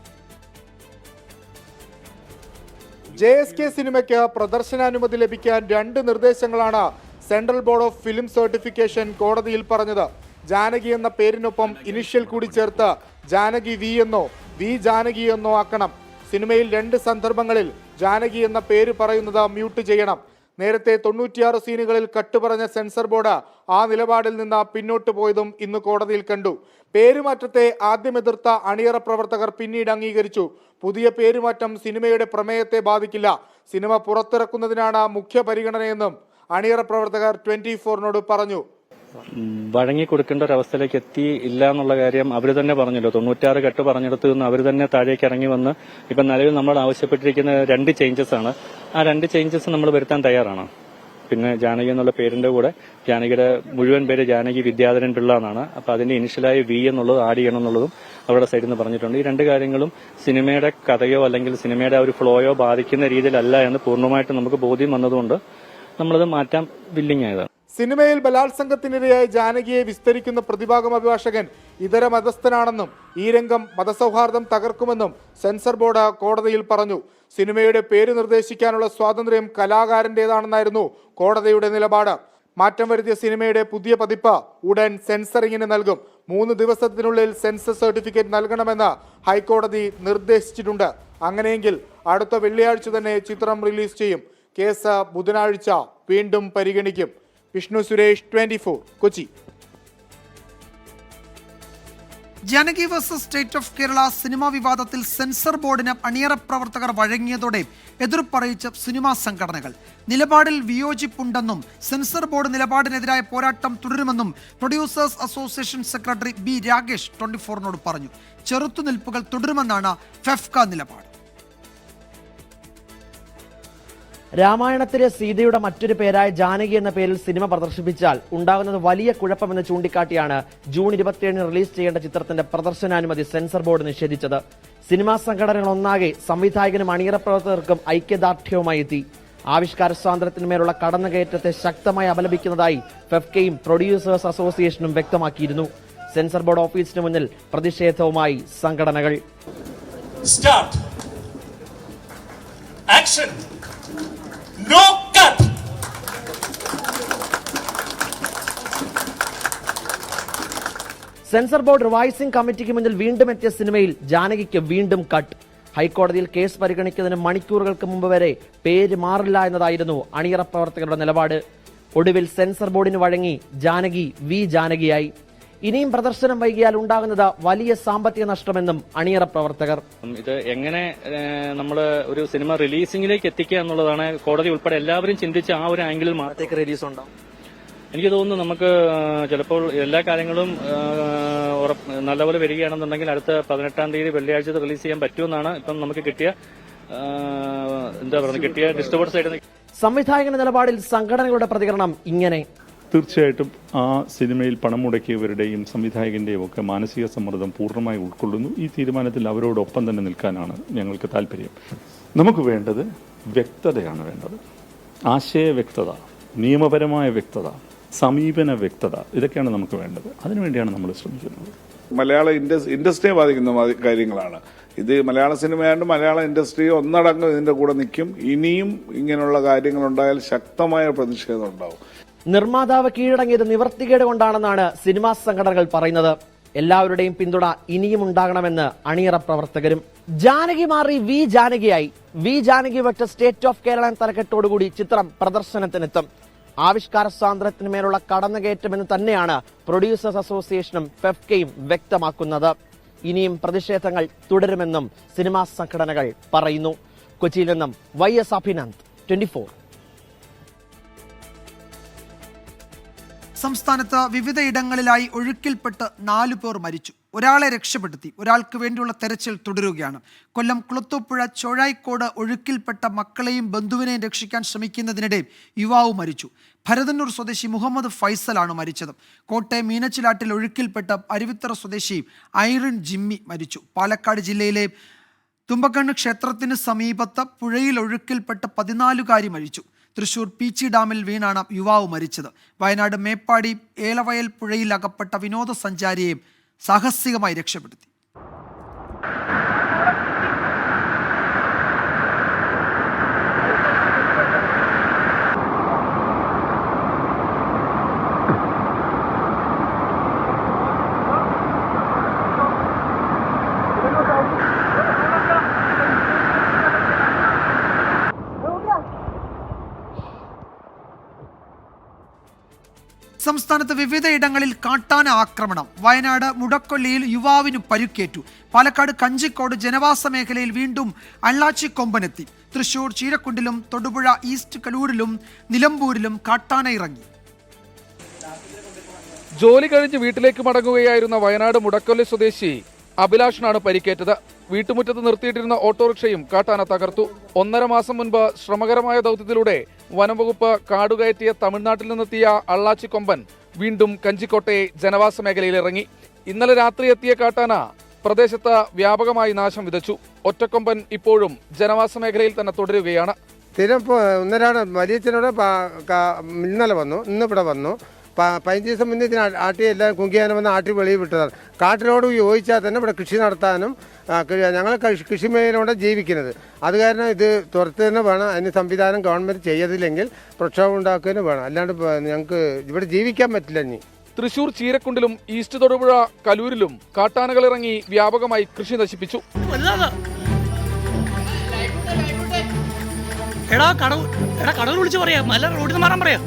JSK സിനിമയ്ക്ക് പ്രദർശനാനുമതി ലഭിക്കാൻ 2 നിർദ്ദേശങ്ങളാണ് central board of film certification കോടതിയിൽ പറഞ്ഞത്. ജാനകി എന്ന പേരിനൊപ്പം ഇനിഷ്യൽ കൂടി ചേർത്ത് ജാനകി V എന്നോ V ജാനകി എന്നോ ആക്കണം. സിനിമയിൽ 2 സന്ദർഭങ്ങളിൽ ജാനകി എന്ന പേര് പറയുന്നത് മ്യൂട്ട് ചെയ്യണം. നേരത്തെ 96 സീനുകളിൽ കട്ടുപറഞ്ഞ സെൻസർ ബോർഡ് ആ നിലപാടിൽ നിന്ന് പിന്നോട്ട് പോയതും ഇന്ന് കോടതിയിൽ കണ്ടു. പേരുമാറ്റത്തെ ആദ്യം എതിർത്ത അണിയറ പ്രവർത്തകർ പിന്നീട് അംഗീകരിച്ചു. പുതിയ പേരുമാറ്റം സിനിമയുടെ പ്രമേയത്തെ ബാധിക്കില്ല. സിനിമ പുറത്തിറക്കുന്നതിനാണ് മുഖ്യ പരിഗണനയെന്നും അണിയറ പ്രവർത്തകർ 24നോട് പറഞ്ഞു. വഴങ്ങിക്കൊടുക്കേണ്ട ഒരവസ്ഥയിലേക്ക് എത്തിയില്ല എന്നുള്ള കാര്യം അവർ തന്നെ പറഞ്ഞല്ലോ. 96 കെട്ട് പറഞ്ഞെടുത്ത് നിന്ന് അവർ തന്നെ താഴേക്ക് ഇറങ്ങി വന്ന് ഇപ്പം നിലവിൽ നമ്മൾ ആവശ്യപ്പെട്ടിരിക്കുന്ന 2 ചേഞ്ചസ് ആണ്. ആ 2 ചേഞ്ചസ് നമ്മൾ വരുത്താൻ തയ്യാറാണ്. പിന്നെ ജാനകി എന്നുള്ള പേരിന്റെ കൂടെ ജാനകിയുടെ മുഴുവൻ പേര് ജാനകി വിദ്യാധരൻ പിള്ള എന്നാണ്. അപ്പോൾ അതിന്റെ ഇനിഷ്യലായി V എന്നുള്ളത് ആഡ് ചെയ്യണം എന്നുള്ളതും അവരുടെ സൈഡിൽ നിന്ന് പറഞ്ഞിട്ടുണ്ട്. ഈ 2 കാര്യങ്ങളും സിനിമയുടെ കഥയോ അല്ലെങ്കിൽ സിനിമയുടെ ആ ഒരു ഫ്ലോയോ ബാധിക്കുന്ന രീതിയിലല്ല എന്ന് പൂർണ്ണമായിട്ട് നമുക്ക് ബോധ്യം വന്നതുകൊണ്ട് നമ്മളത് മാറ്റാൻ വില്ലിങ് ആയതാണ്. സിനിമയിൽ ബലാത്സംഗത്തിനിരയായി ജാനകിയെ വിസ്തരിക്കുന്ന പ്രതിഭാഗം അഭിഭാഷകൻ ഇതര മതസ്ഥനാണെന്നും ഈ രംഗം മതസൗഹാർദ്ദം തകർക്കുമെന്നും സെൻസർ ബോർഡ് കോടതിയിൽ പറഞ്ഞു. സിനിമയുടെ പേര് നിർദ്ദേശിക്കാനുള്ള സ്വാതന്ത്ര്യം കലാകാരന്റേതാണെന്നായിരുന്നു കോടതിയുടെ നിലപാട്. മാറ്റം വരുത്തിയ സിനിമയുടെ പുതിയ പതിപ്പ് ഉടൻ സെൻസറിങ്ങിന് നൽകും. 3 ദിവസത്തിനുള്ളിൽ സെൻസർ സർട്ടിഫിക്കറ്റ് നൽകണമെന്ന് ഹൈക്കോടതി നിർദ്ദേശിച്ചിട്ടുണ്ട്. അങ്ങനെയെങ്കിൽ അടുത്ത വെള്ളിയാഴ്ച തന്നെ ചിത്രം റിലീസ് ചെയ്യും. കേസ് ബുധനാഴ്ച വീണ്ടും പരിഗണിക്കും. Vishnu Suresh, 24, Kochi. Janaki versus state of Kerala cinema വിവാദത്തിൽ സെൻസർ ബോർഡിന് അണിയറ പ്രവർത്തകർ വഴങ്ങിയതോടെ എതിർപ്പറിയിച്ച സിനിമാ സംഘടനകൾ. നിലപാടിൽ വിയോജിപ്പുണ്ടെന്നും സെൻസർ ബോർഡ് നിലപാടിനെതിരായ പോരാട്ടം തുടരുമെന്നും producers association secretary B Rakesh 24നോട് പറഞ്ഞു. ചെറുത്തുനിൽപ്പുകൾ തുടരുമെന്നാണ് ഫെഫ്ക നിലപാട്. രാമായണത്തിലെ സീതയുടെ മറ്റൊരു പേരായ ജാനകി എന്ന പേരിൽ സിനിമ പ്രദർശിപ്പിച്ചാൽ ഉണ്ടാകുന്നത് വലിയ കുഴപ്പമെന്ന് ചൂണ്ടിക്കാട്ടിയാണ് ജൂൺ 27 റിലീസ് ചെയ്യേണ്ട ചിത്രത്തിന്റെ പ്രദർശനാനുമതി സെൻസർ ബോർഡ് നിഷേധിച്ചത്. സിനിമാ സംഘടനകൾ ഒന്നാകെ സംവിധായകനും അണിയറ പ്രവർത്തകർക്കും ഐക്യദാർഢ്യവുമായി എത്തി. ആവിഷ്കാര സ്വാതന്ത്ര്യത്തിന്മേലുള്ള കടന്നുകയറ്റത്തെ ശക്തമായി അപലപിക്കുന്നതായി ഫെഫ്കയും പ്രൊഡ്യൂസേഴ്സ് അസോസിയേഷനും വ്യക്തമാക്കിയിരുന്നു. സെൻസർ ബോർഡ് ഓഫീസിന് മുന്നിൽ പ്രതിഷേധവുമായി സംഘടനകൾ. No cut. Censor board revising കമ്മിറ്റിക്ക് മുന്നിൽ വീണ്ടും എത്തിയ സിനിമയിൽ ജാനകിക്ക് വീണ്ടും കട്ട്. ഹൈക്കോടതിയിൽ കേസ് പരിഗണിക്കുന്നതിന് മണിക്കൂറുകൾക്ക് മുമ്പ് വരെ പേര് മാറില്ല എന്നതായിരുന്നു അണിയറ പ്രവർത്തകരുടെ നിലപാട്. ഒടുവിൽ സെൻസർ ബോർഡിന് വഴങ്ങി ജാനകി വി ജാനകിയായി. ഇനിയും പ്രദർശനം വൈകിയാൽ ഉണ്ടാകുന്നത് വലിയ സാമ്പത്തിക നഷ്ടമെന്നും അണിയറ പ്രവർത്തകർ. ഇത് എങ്ങനെ നമ്മൾ ഒരു സിനിമ റിലീസിംഗിലേക്ക് എത്തിക്കുക എന്നുള്ളതാണ് കോടതി ഉൾപ്പെടെ എല്ലാവരും ചിന്തിച്ച് ആ ഒരു ആംഗിളിൽ മാത്രമേ റിലീസ് ഉണ്ടാവും. എനിക്ക് തോന്നുന്നു നമുക്ക് ചിലപ്പോൾ എല്ലാ കാര്യങ്ങളും നല്ലപോലെ വരികയാണെന്നുണ്ടെങ്കിൽ അടുത്ത 18-ാം തീയതി വെള്ളിയാഴ്ച റിലീസ് ചെയ്യാൻ പറ്റുമെന്നാണ് ഇപ്പം നമുക്ക് കിട്ടിയ ഡിസ്ട്രിബ്യൂട്ടർ സൈഡിൽ. സംവിധായകന്റെ നിലപാടിൽ സംഘടനകളുടെ പ്രതികരണം ഇങ്ങനെ. തീർച്ചയായിട്ടും ആ സിനിമയിൽ പണം മുടക്കിയവരുടെയും സംവിധായകന്റെയും ഒക്കെ മാനസിക സമ്മർദ്ദം പൂർണ്ണമായി ഉൾക്കൊള്ളുന്നു. ഈ തീരുമാനത്തിൽ അവരോടൊപ്പം തന്നെ നിൽക്കാനാണ് ഞങ്ങൾക്ക് താല്പര്യം. നമുക്ക് വേണ്ടത് വ്യക്തതയാണ് വേണ്ടത്. ആശയ വ്യക്തത, നിയമപരമായ വ്യക്തത, സമീപന വ്യക്തത, ഇതൊക്കെയാണ് നമുക്ക് വേണ്ടത്. അതിനുവേണ്ടിയാണ് നമ്മൾ ശ്രമിക്കുന്നത്. മലയാള ഇൻഡസ്ട്രിയെ ബാധിക്കുന്ന കാര്യങ്ങളാണ് ഇത്. മലയാള സിനിമയാണ്ട് മലയാള ഇൻഡസ്ട്രി ഒന്നടങ്കം ഇതിന്റെ കൂടെ നിൽക്കും. ഇനിയും ഇങ്ങനെയുള്ള കാര്യങ്ങളുണ്ടായാൽ ശക്തമായ പ്രതിഷേധം ഉണ്ടാവും. നിർമ്മാതാവ് കീഴടങ്ങിയത് നിവർത്തികേട് കൊണ്ടാണെന്നാണ് സിനിമാ സംഘടനകൾ പറയുന്നത്. എല്ലാവരുടെയും പിന്തുണ ഇനിയും ഉണ്ടാകണമെന്ന് അണിയറ പ്രവർത്തകരും. ജാനകി മാറി വി ജാനകിയായി. വി ജാനകി വെച്ച സ്റ്റേറ്റ് ഓഫ് കേരള തലക്കെട്ടോടുകൂടി ചിത്രം പ്രദർശനത്തിനെത്തും. ആവിഷ്കാര സ്വാതന്ത്ര്യത്തിനുമേലുള്ള കടന്നുകയറ്റമെന്ന് തന്നെയാണ് പ്രൊഡ്യൂസേഴ്സ് അസോസിയേഷനും ഫെഫ്കയും വ്യക്തമാക്കുന്നത്. ഇനിയും പ്രതിഷേധങ്ങൾ തുടരുമെന്നും സിനിമാ സംഘടനകൾ പറയുന്നു. കൊച്ചിയിൽ നിന്നും YS അഭിനന്ദ്, 24. സംസ്ഥാനത്ത് വിവിധയിടങ്ങളിലായി ഒഴുക്കിൽപ്പെട്ട് 4 പേർ മരിച്ചു. ഒരാളെ രക്ഷപ്പെടുത്തി. ഒരാൾക്ക് വേണ്ടിയുള്ള തെരച്ചിൽ തുടരുകയാണ്. കൊല്ലം കുളത്തൂപ്പുഴ ചോഴായിക്കോട് ഒഴുക്കിൽപ്പെട്ട മക്കളെയും ബന്ധുവിനെയും രക്ഷിക്കാൻ ശ്രമിക്കുന്നതിനിടെ യുവാവ് മരിച്ചു. ഭരതന്നൂർ സ്വദേശി മുഹമ്മദ് ഫൈസലാണ് മരിച്ചത്. കോട്ടയം മീനച്ചിലാട്ടിൽ ഒഴുക്കിൽപ്പെട്ട അരുവിത്തറ സ്വദേശി ഐറിൻ ജിമ്മി മരിച്ചു. പാലക്കാട് ജില്ലയിലെ തുമ്പക്കണ്ണ് ക്ഷേത്രത്തിന് സമീപത്ത് പുഴയിൽ ഒഴുക്കിൽപ്പെട്ട് 14-കാരി മരിച്ചു. തൃശൂർ പീച്ചി ഡാമിൽ വീണാണ് യുവാവ് മരിച്ചത്. വയനാട് മേപ്പാടി ഏലവയൽ പുഴയിൽ അകപ്പെട്ട വിനോദസഞ്ചാരിയെ സാഹസികമായി രക്ഷപ്പെടുത്തി. സംസ്ഥാനത്ത് വിവിധയിടങ്ങളിൽ കാട്ടാന ആക്രമണം. വയനാട് മുടക്കൊല്ലിയിൽ യുവാവിന് പരുക്കേറ്റു. പാലക്കാട് കഞ്ചിക്കോട് ജനവാസ മേഖലയിൽ വീണ്ടും അള്ളാച്ചിക്കൊമ്പനെത്തി. തൃശൂർ ചീരക്കുണ്ടിലും തൊടുപുഴ ഈസ്റ്റ് കലൂരിലും നിലമ്പൂരിലും കാട്ടാന ഇറങ്ങി. ജോലി കഴിഞ്ഞ് വീട്ടിലേക്ക് മടങ്ങുകയായിരുന്ന വയനാട് മുടക്കൊല്ലി സ്വദേശി അഭിലാഷിനാണ് പരിക്കേറ്റത്. വീട്ടുമുറ്റത്ത് നിർത്തിയിട്ടിരുന്ന ഓട്ടോറിക്ഷയും കാട്ടാന തകർത്തു. 1.5 മാസം മുൻപ് ശ്രമകരമായ ദൗത്യത്തിലൂടെ വനംവകുപ്പ് കാടുകയറ്റിയ തമിഴ്നാട്ടിൽ നിന്നെത്തിയ അള്ളാച്ചിക്കൊമ്പൻ വീണ്ടും കഞ്ചിക്കോട്ടെ ജനവാസ മേഖലയിൽ ഇറങ്ങി. ഇന്നലെ രാത്രി എത്തിയ കാട്ടാന പ്രദേശത്ത് വ്യാപകമായി നാശം വിതച്ചു. ഒറ്റക്കൊമ്പൻ ഇപ്പോഴും ജനവാസ മേഖലയിൽ തന്നെ തുടരുകയാണ്. സ്ഥിരം ഒന്നരാണ് വലിയച്ഛനോട് ഇന്നലെ വന്നു, ഇന്നിവിടെ വന്നു. 15 ദിവസം മുന്നേ ഇതിന് ആട്ടി എല്ലാം കുങ്കിയാനും വന്ന് ആട്ടി വെളിയിൽ വിട്ടതാണ്. കാട്ടിനോട് യോജിച്ചാൽ തന്നെ ഇവിടെ കൃഷി നടത്താനും ഞങ്ങൾ കൃഷിമേഖലയോടെ ജീവിക്കുന്നത്. അത് കാരണം ഇത് തുറത്ത് തന്നെ വേണം. അതിന് സംവിധാനം ഗവൺമെന്റ് ചെയ്തില്ലെങ്കിൽ പ്രക്ഷോഭം ഉണ്ടാക്കുകയും വേണം. അല്ലാണ്ട് ഞങ്ങൾക്ക് ഇവിടെ ജീവിക്കാൻ പറ്റില്ല. ഇനി തൃശൂർ ചീരക്കുണ്ടിലും ഈസ്റ്റ് തൊടുപുഴ കലൂരിലും കാട്ടാനകൾ ഇറങ്ങി വ്യാപകമായി കൃഷി നശിപ്പിച്ചു. കടവ് വിളിച്ചു പറയാ, മല റോഡിൽ നിന്ന് മാറാൻ പറയാ.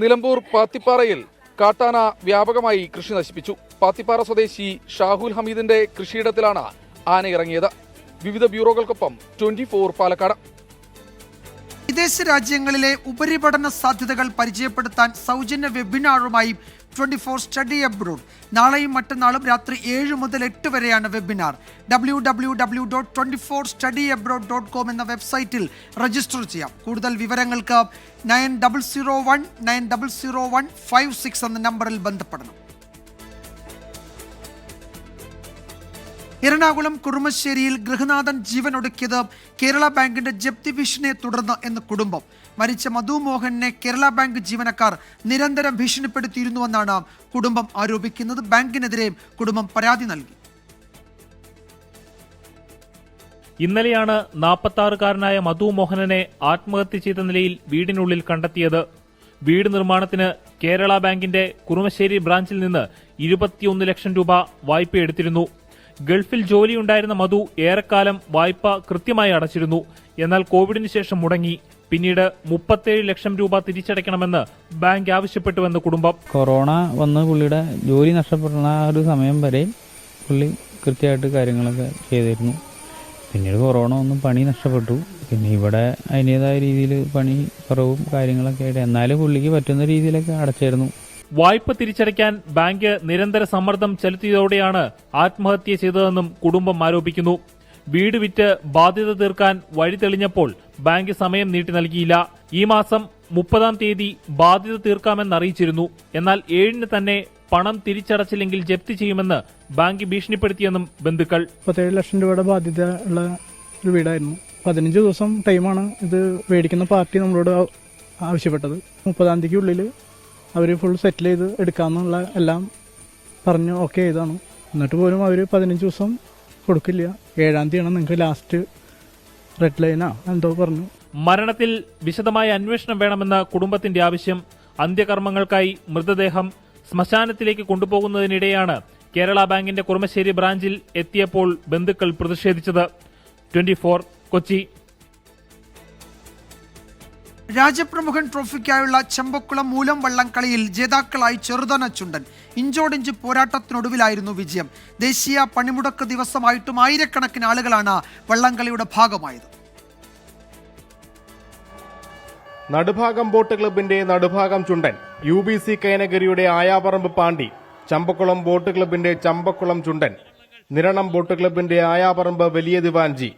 നിലമ്പൂർ പാത്തിപ്പാറയിൽ കാട്ടാന വ്യാപകമായി കൃഷി നശിപ്പിച്ചു. പാത്തിപ്പാറ സ്വദേശി ഷാഹുൽ ഹമീദിന്റെ കൃഷിയിടത്തിലാണ് ആന ഇറങ്ങിയത്. വിവിധ ബ്യൂറോകൾക്കൊപ്പം 24 പാലക്കാട്. വിദേശ രാജ്യങ്ങളിലെ ഉപരിപഠന സാധ്യതകൾ പരിചയപ്പെടുത്താൻ സൗജന്യ വെബിനാറുമായി 24 സ്റ്റഡി അബ്രോഡ്. നാളെയും മറ്റന്നാളും രാത്രി 7 മുതൽ 8 വരെയാണ് വെബിനാർ. www.24studyabroad.com എന്ന വെബ്സൈറ്റിൽ രജിസ്റ്റർ ചെയ്യാം. കൂടുതൽ വിവരങ്ങൾക്ക് 9001900156 എന്ന നമ്പറിൽ ബന്ധപ്പെടണം. എറണാകുളം കുറുമശ്ശേരിയിൽ ഗൃഹനാഥൻ ജീവനൊടുക്കിയത് കേരള ബാങ്കിന്റെ ജപ്തി ഭീഷണിയെ തുടർന്ന് എന്ന് കുടുംബം. മരിച്ച മധു മോഹനെ കേരള ബാങ്ക് ജീവനക്കാർ നിരന്തരം ഭീഷണിപ്പെടുത്തിയിരുന്നുവെന്നാണ് കുടുംബം ആരോപിക്കുന്നത്. ബാങ്കിനെതിരെ കുടുംബം പരാതി നൽകി. ഇന്നലെയാണ് 46-കാരനായ മധു മോഹനനെ ആത്മഹത്യ ചെയ്ത നിലയിൽ വീടിനുള്ളിൽ കണ്ടെത്തിയത്. വീട് നിർമ്മാണത്തിന് കേരള ബാങ്കിന്റെ കുറുമശ്ശേരി ബ്രാഞ്ചിൽ നിന്ന് 21 ലക്ഷം രൂപ വായ്പയെടുത്തിരുന്നു. ഗൾഫിൽ ജോലിയുണ്ടായിരുന്ന മധു ഏറെക്കാലം വായ്പ കൃത്യമായി അടച്ചിരുന്നു. എന്നാൽ കോവിഡിന് ശേഷം മുടങ്ങി. പിന്നീട് 37 ലക്ഷം രൂപ തിരിച്ചടയ്ക്കണമെന്ന് ബാങ്ക് ആവശ്യപ്പെട്ടുവെന്ന് കുടുംബം. കൊറോണ വന്ന് പുള്ളിയുടെ ജോലി നഷ്ടപ്പെടുന്ന ആ ഒരു സമയം വരെ പുള്ളി കൃത്യമായിട്ട് കാര്യങ്ങളൊക്കെ ചെയ്തിരുന്നു. പിന്നീട് കൊറോണ വന്ന് പണി നഷ്ടപ്പെട്ടു. പിന്നെ ഇവിടെ അതിൻ്റെതായ രീതിയിൽ പണി കുറവും കാര്യങ്ങളൊക്കെ ആയിട്ട് എന്നാലും പുള്ളിക്ക് പറ്റുന്ന രീതിയിലൊക്കെ അടച്ചായിരുന്നു. വായ്പ തിരിച്ചടയ്ക്കാൻ ബാങ്ക് നിരന്തര സമ്മർദ്ദം ചെലുത്തിയതോടെയാണ് ആത്മഹത്യ ചെയ്തതെന്നും കുടുംബം ആരോപിക്കുന്നു. വീട് വിറ്റ് ബാധ്യത തീർക്കാൻ വഴി തെളിഞ്ഞപ്പോൾ ബാങ്ക് സമയം നീട്ടി നൽകിയില്ല. ഈ മാസം 30-ാം തീയതി ബാധ്യത തീർക്കാമെന്നറിയിച്ചിരുന്നു. എന്നാൽ 7-ന് തന്നെ പണം തിരിച്ചടച്ചില്ലെങ്കിൽ ജപ്തി ചെയ്യുമെന്ന് ബാങ്ക് ഭീഷണിപ്പെടുത്തിയെന്നും ബന്ധുക്കൾ. 37 ലക്ഷം രൂപയുടെ ബാധ്യത ഉള്ള ഒരു വീടായിരുന്നു. 15 ദിവസം ടൈമാണ് ഇത് മേടിക്കുന്ന പാർട്ടി നമ്മളോട് ആവശ്യപ്പെട്ടത്. 30-ാം തീയതിക്കുള്ളിൽ അവർ ഫുൾ സെറ്റിൽ ചെയ്ത് എടുക്കാമെന്നുള്ള എല്ലാം പറഞ്ഞു ഓക്കെ ചെയ്താണ്. എന്നിട്ട് പോലും അവർ 15 ദിവസം കൊടുക്കില്ല. 7-ാം തീയതിയാണ് നിങ്ങൾക്ക് ലാസ്റ്റ് റെഡ് ലൈനാ എന്തോ പറഞ്ഞു. മരണത്തിൽ വിശദമായ അന്വേഷണം വേണമെന്ന കുടുംബത്തിന്റെ ആവശ്യം. അന്ത്യകർമ്മങ്ങൾക്കായി മൃതദേഹം ശ്മശാനത്തിലേക്ക് കൊണ്ടുപോകുന്നതിനിടെയാണ് കേരള ബാങ്കിന്റെ കുറുമശ്ശേരി ബ്രാഞ്ചിൽ എത്തിയപ്പോൾ ബന്ധുക്കൾ പ്രതിഷേധിച്ചത്. 24 കൊച്ചി. രാജപ്രമുഖൻ ട്രോഫിക്കായുള്ള ചെമ്പക്കുളം മൂലം വള്ളംകളിയിൽ ജേതാക്കളായി ചെറുതന ചുണ്ടൻ. ഇഞ്ചോടിഞ്ച് പോരാട്ടത്തിനൊടുവിലായിരുന്നു വിജയം. ദേശീയ പണിമുടക്ക് ദിവസമായിട്ടും ആയിരക്കണക്കിന് ആളുകളാണ് വള്ളംകളിയുടെ ഭാഗമായത്. നടുഭാഗം ബോട്ട് ക്ലബിന്റെ നടുഭാഗം ചുണ്ടൻ, UBC കൈനഗരിയുടെ ആയാപറമ്പ് പാണ്ടി, ചമ്പക്കുളം ബോട്ട് ക്ലബിന്റെ ചമ്പക്കുളം ചുണ്ടൻ, നിരണം ബോട്ട് ക്ലബിന്റെ ആയാപറമ്പ് വലിയ ദിവാൻജി,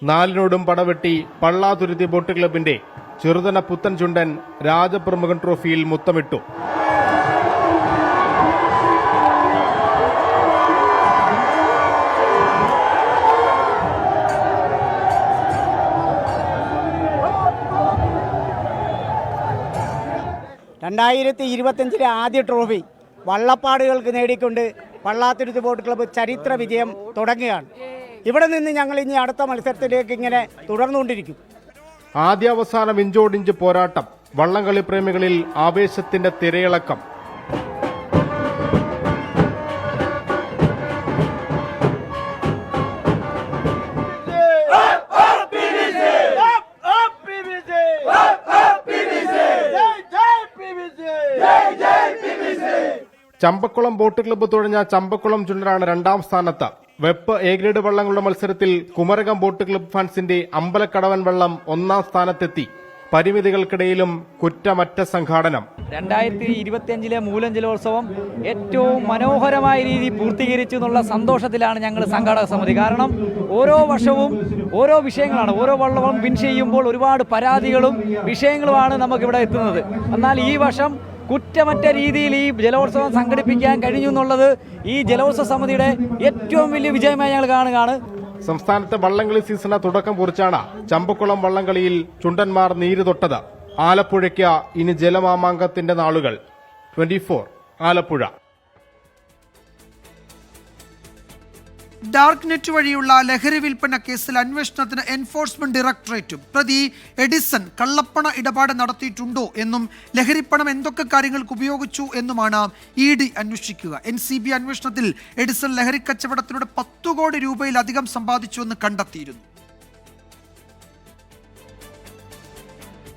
നാലിനോടും പടവെട്ടി പള്ളാതുരുത്തി ബോട്ട് ക്ലബിന്റെ ചെറുതന പുത്തൻ ചുണ്ടൻ രാജപ്രമുഖൻ ട്രോഫിയിൽ മുത്തമിട്ടു. ിലെ ആദ്യ ട്രോഫി വള്ളപ്പാടുകൾക്ക് നേടിക്കൊണ്ട് പള്ളാത്തുരുത്തി ബോട്ട് ക്ലബ്ബ് ചരിത്ര വിജയം തുടങ്ങുകയാണ്. ഇവിടെ നിന്ന് ഞങ്ങൾ ഇനി അടുത്ത മത്സരത്തിലേക്ക് ഇങ്ങനെ തുടർന്നുകൊണ്ടിരിക്കും. ആദ്യാവസാനം ഇഞ്ചോടിഞ്ച് പോരാട്ടം, വള്ളംകളി പ്രേമികളിൽ ആവേശത്തിന്റെ തിരയിളക്കം. ചമ്പക്കുളം ബോട്ട് ക്ലബ്ബ് തുഴഞ്ഞ ചമ്പക്കുളം ചുണ്ടനാണ് 2ാം സ്ഥാനത്ത്. വെപ്പ് എ ഗ്രേഡ് വള്ളങ്ങളുടെ മത്സരത്തിൽ കുമരകം ബോട്ട് ക്ലബ്ബ് ഫാൻസിന്റെ അമ്പലക്കടവൻ വള്ളം 1ാം സ്ഥാനത്തെത്തി. പരിമിതികൾക്കിടയിലും കുറ്റമറ്റ സംഘാടനം. 2025 മൂലം ജലോത്സവം ഏറ്റവും മനോഹരമായ രീതിയിൽ പൂർത്തീകരിച്ചു എന്നുള്ള സന്തോഷത്തിലാണ് ഞങ്ങൾ സംഘാടക സമിതി. കാരണം ഓരോ വർഷവും ഓരോ വിഷയങ്ങളാണ്. ഓരോ വള്ളവും വിൻ ചെയ്യുമ്പോൾ ഒരുപാട് പരാതികളും വിഷയങ്ങളുമാണ് നമുക്കിവിടെ എത്തുന്നത്. എന്നാൽ ഈ വർഷം കുറ്റമറ്റ രീതിയിൽ ഈ ജലോത്സവം സംഘടിപ്പിക്കാൻ കഴിഞ്ഞു എന്നുള്ളത് ഈ ജലോത്സവ സമിതിയുടെ ഏറ്റവും വലിയ വിജയമായി ഞങ്ങൾ കാണുകയാണ്. സംസ്ഥാനത്തെ വള്ളംകളി സീസണ് തുടക്കം കുറിച്ചാണ് ചമ്പക്കുളം വള്ളംകളിയിൽ ചുണ്ടന്മാർ നീര് തൊട്ടത്. ആലപ്പുഴയ്ക്ക് ഇനി ജലമാമാങ്കത്തിന്റെ നാളുകൾ. 24 ആലപ്പുഴ. ഡാർക്ക് നെറ്റ് വഴിയുള്ള ലഹരി വിൽപ്പന കേസിൽ അന്വേഷണത്തിന് എൻഫോഴ്സ്മെന്റ് ഡയറക്ടറേറ്റും പ്രതി എഡിസൺ കള്ളപ്പണ ഇടപാട് നടത്തിയിട്ടുണ്ടോ എന്നും ലഹരിപ്പണം എന്തൊക്കെ കാര്യങ്ങൾക്ക് ഉപയോഗിച്ചു എന്നുമാണ് ED അന്വേഷിക്കുക. NCB അന്വേഷണത്തിൽ എഡിസൺ ലഹരി കച്ചവടത്തിലൂടെ 10 കോടി രൂപയിലധികം സമ്പാദിച്ചുവെന്ന് കണ്ടെത്തിയിരുന്നു.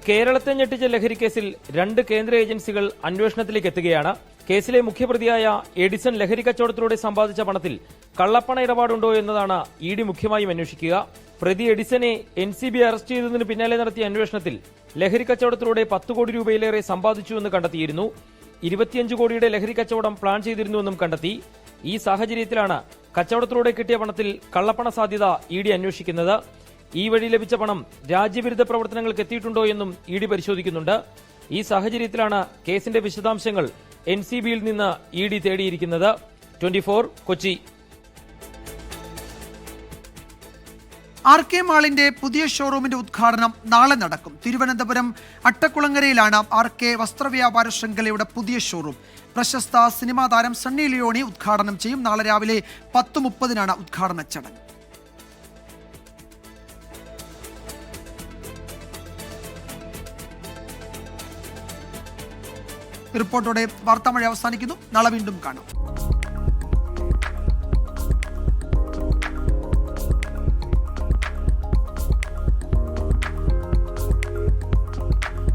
കേരളത്തെ ഞെട്ടിച്ച ലഹരിക്കേസിൽ 2 കേന്ദ്ര ഏജൻസികൾ അന്വേഷണത്തിലേക്ക് എത്തുകയാണ്. കേസിലെ മുഖ്യപ്രതിയായ എഡിസൺ ലഹരി കച്ചവടത്തിലൂടെ സമ്പാദിച്ച പണത്തിൽ കള്ളപ്പണ ഇടപാടുണ്ടോ എന്നതാണ് ഇ ഡി മുഖ്യമായും അന്വേഷിക്കുക. പ്രതി എഡിസനെ NCB അറസ്റ്റ് ചെയ്തതിന് പിന്നാലെ നടത്തിയ അന്വേഷണത്തിൽ ലഹരി കച്ചവടത്തിലൂടെ 10 കോടി രൂപയിലേറെ സമ്പാദിച്ചുവെന്ന് കണ്ടെത്തിയിരുന്നു. 25 കോടിയുടെ ലഹരി കച്ചവടം പ്ലാൻ ചെയ്തിരുന്നുവെന്നും കണ്ടെത്തി. ഈ സാഹചര്യത്തിലാണ് കച്ചവടത്തിലൂടെ കിട്ടിയ പണത്തിൽ കള്ളപ്പണ സാധ്യത ഇ ഡി അന്വേഷിക്കുന്നത്. ഈ വഴി ലഭിച്ച പണം രാജ്യവിരുദ്ധ പ്രവർത്തനങ്ങൾക്ക് എത്തിയിട്ടുണ്ടോ എന്നും ഇ ഡി പരിശോധിക്കുന്നുണ്ട്. ഈ സാഹചര്യത്തിലാണ് കേസിന്റെ വിശദാംശങ്ങൾ NCBയിൽ നിന്ന് ഇ ഡി തേടിയിരിക്കുന്നത്. 24 കൊച്ചി. RK മാളിന്റെ പുതിയ ഷോറൂമിന്റെ ഉദ്ഘാടനം നാളെ നടക്കും. തിരുവനന്തപുരം അട്ടക്കുളങ്ങരയിലാണ് RK വസ്ത്രവ്യാപാര ശൃംഖലയുടെ പുതിയ ഷോറൂം. പ്രശസ്ത സിനിമാ താരം സണ്ണി ലിയോണി ഉദ്ഘാടനം ചെയ്യും. നാളെ രാവിലെ 10:30 ഉദ്ഘാടന ചടങ്ങ്. റിപ്പോർട്ടോടെ വാർത്താമഴ അവസാനിക്കുന്നു. നാളെ വീണ്ടും കാണാം.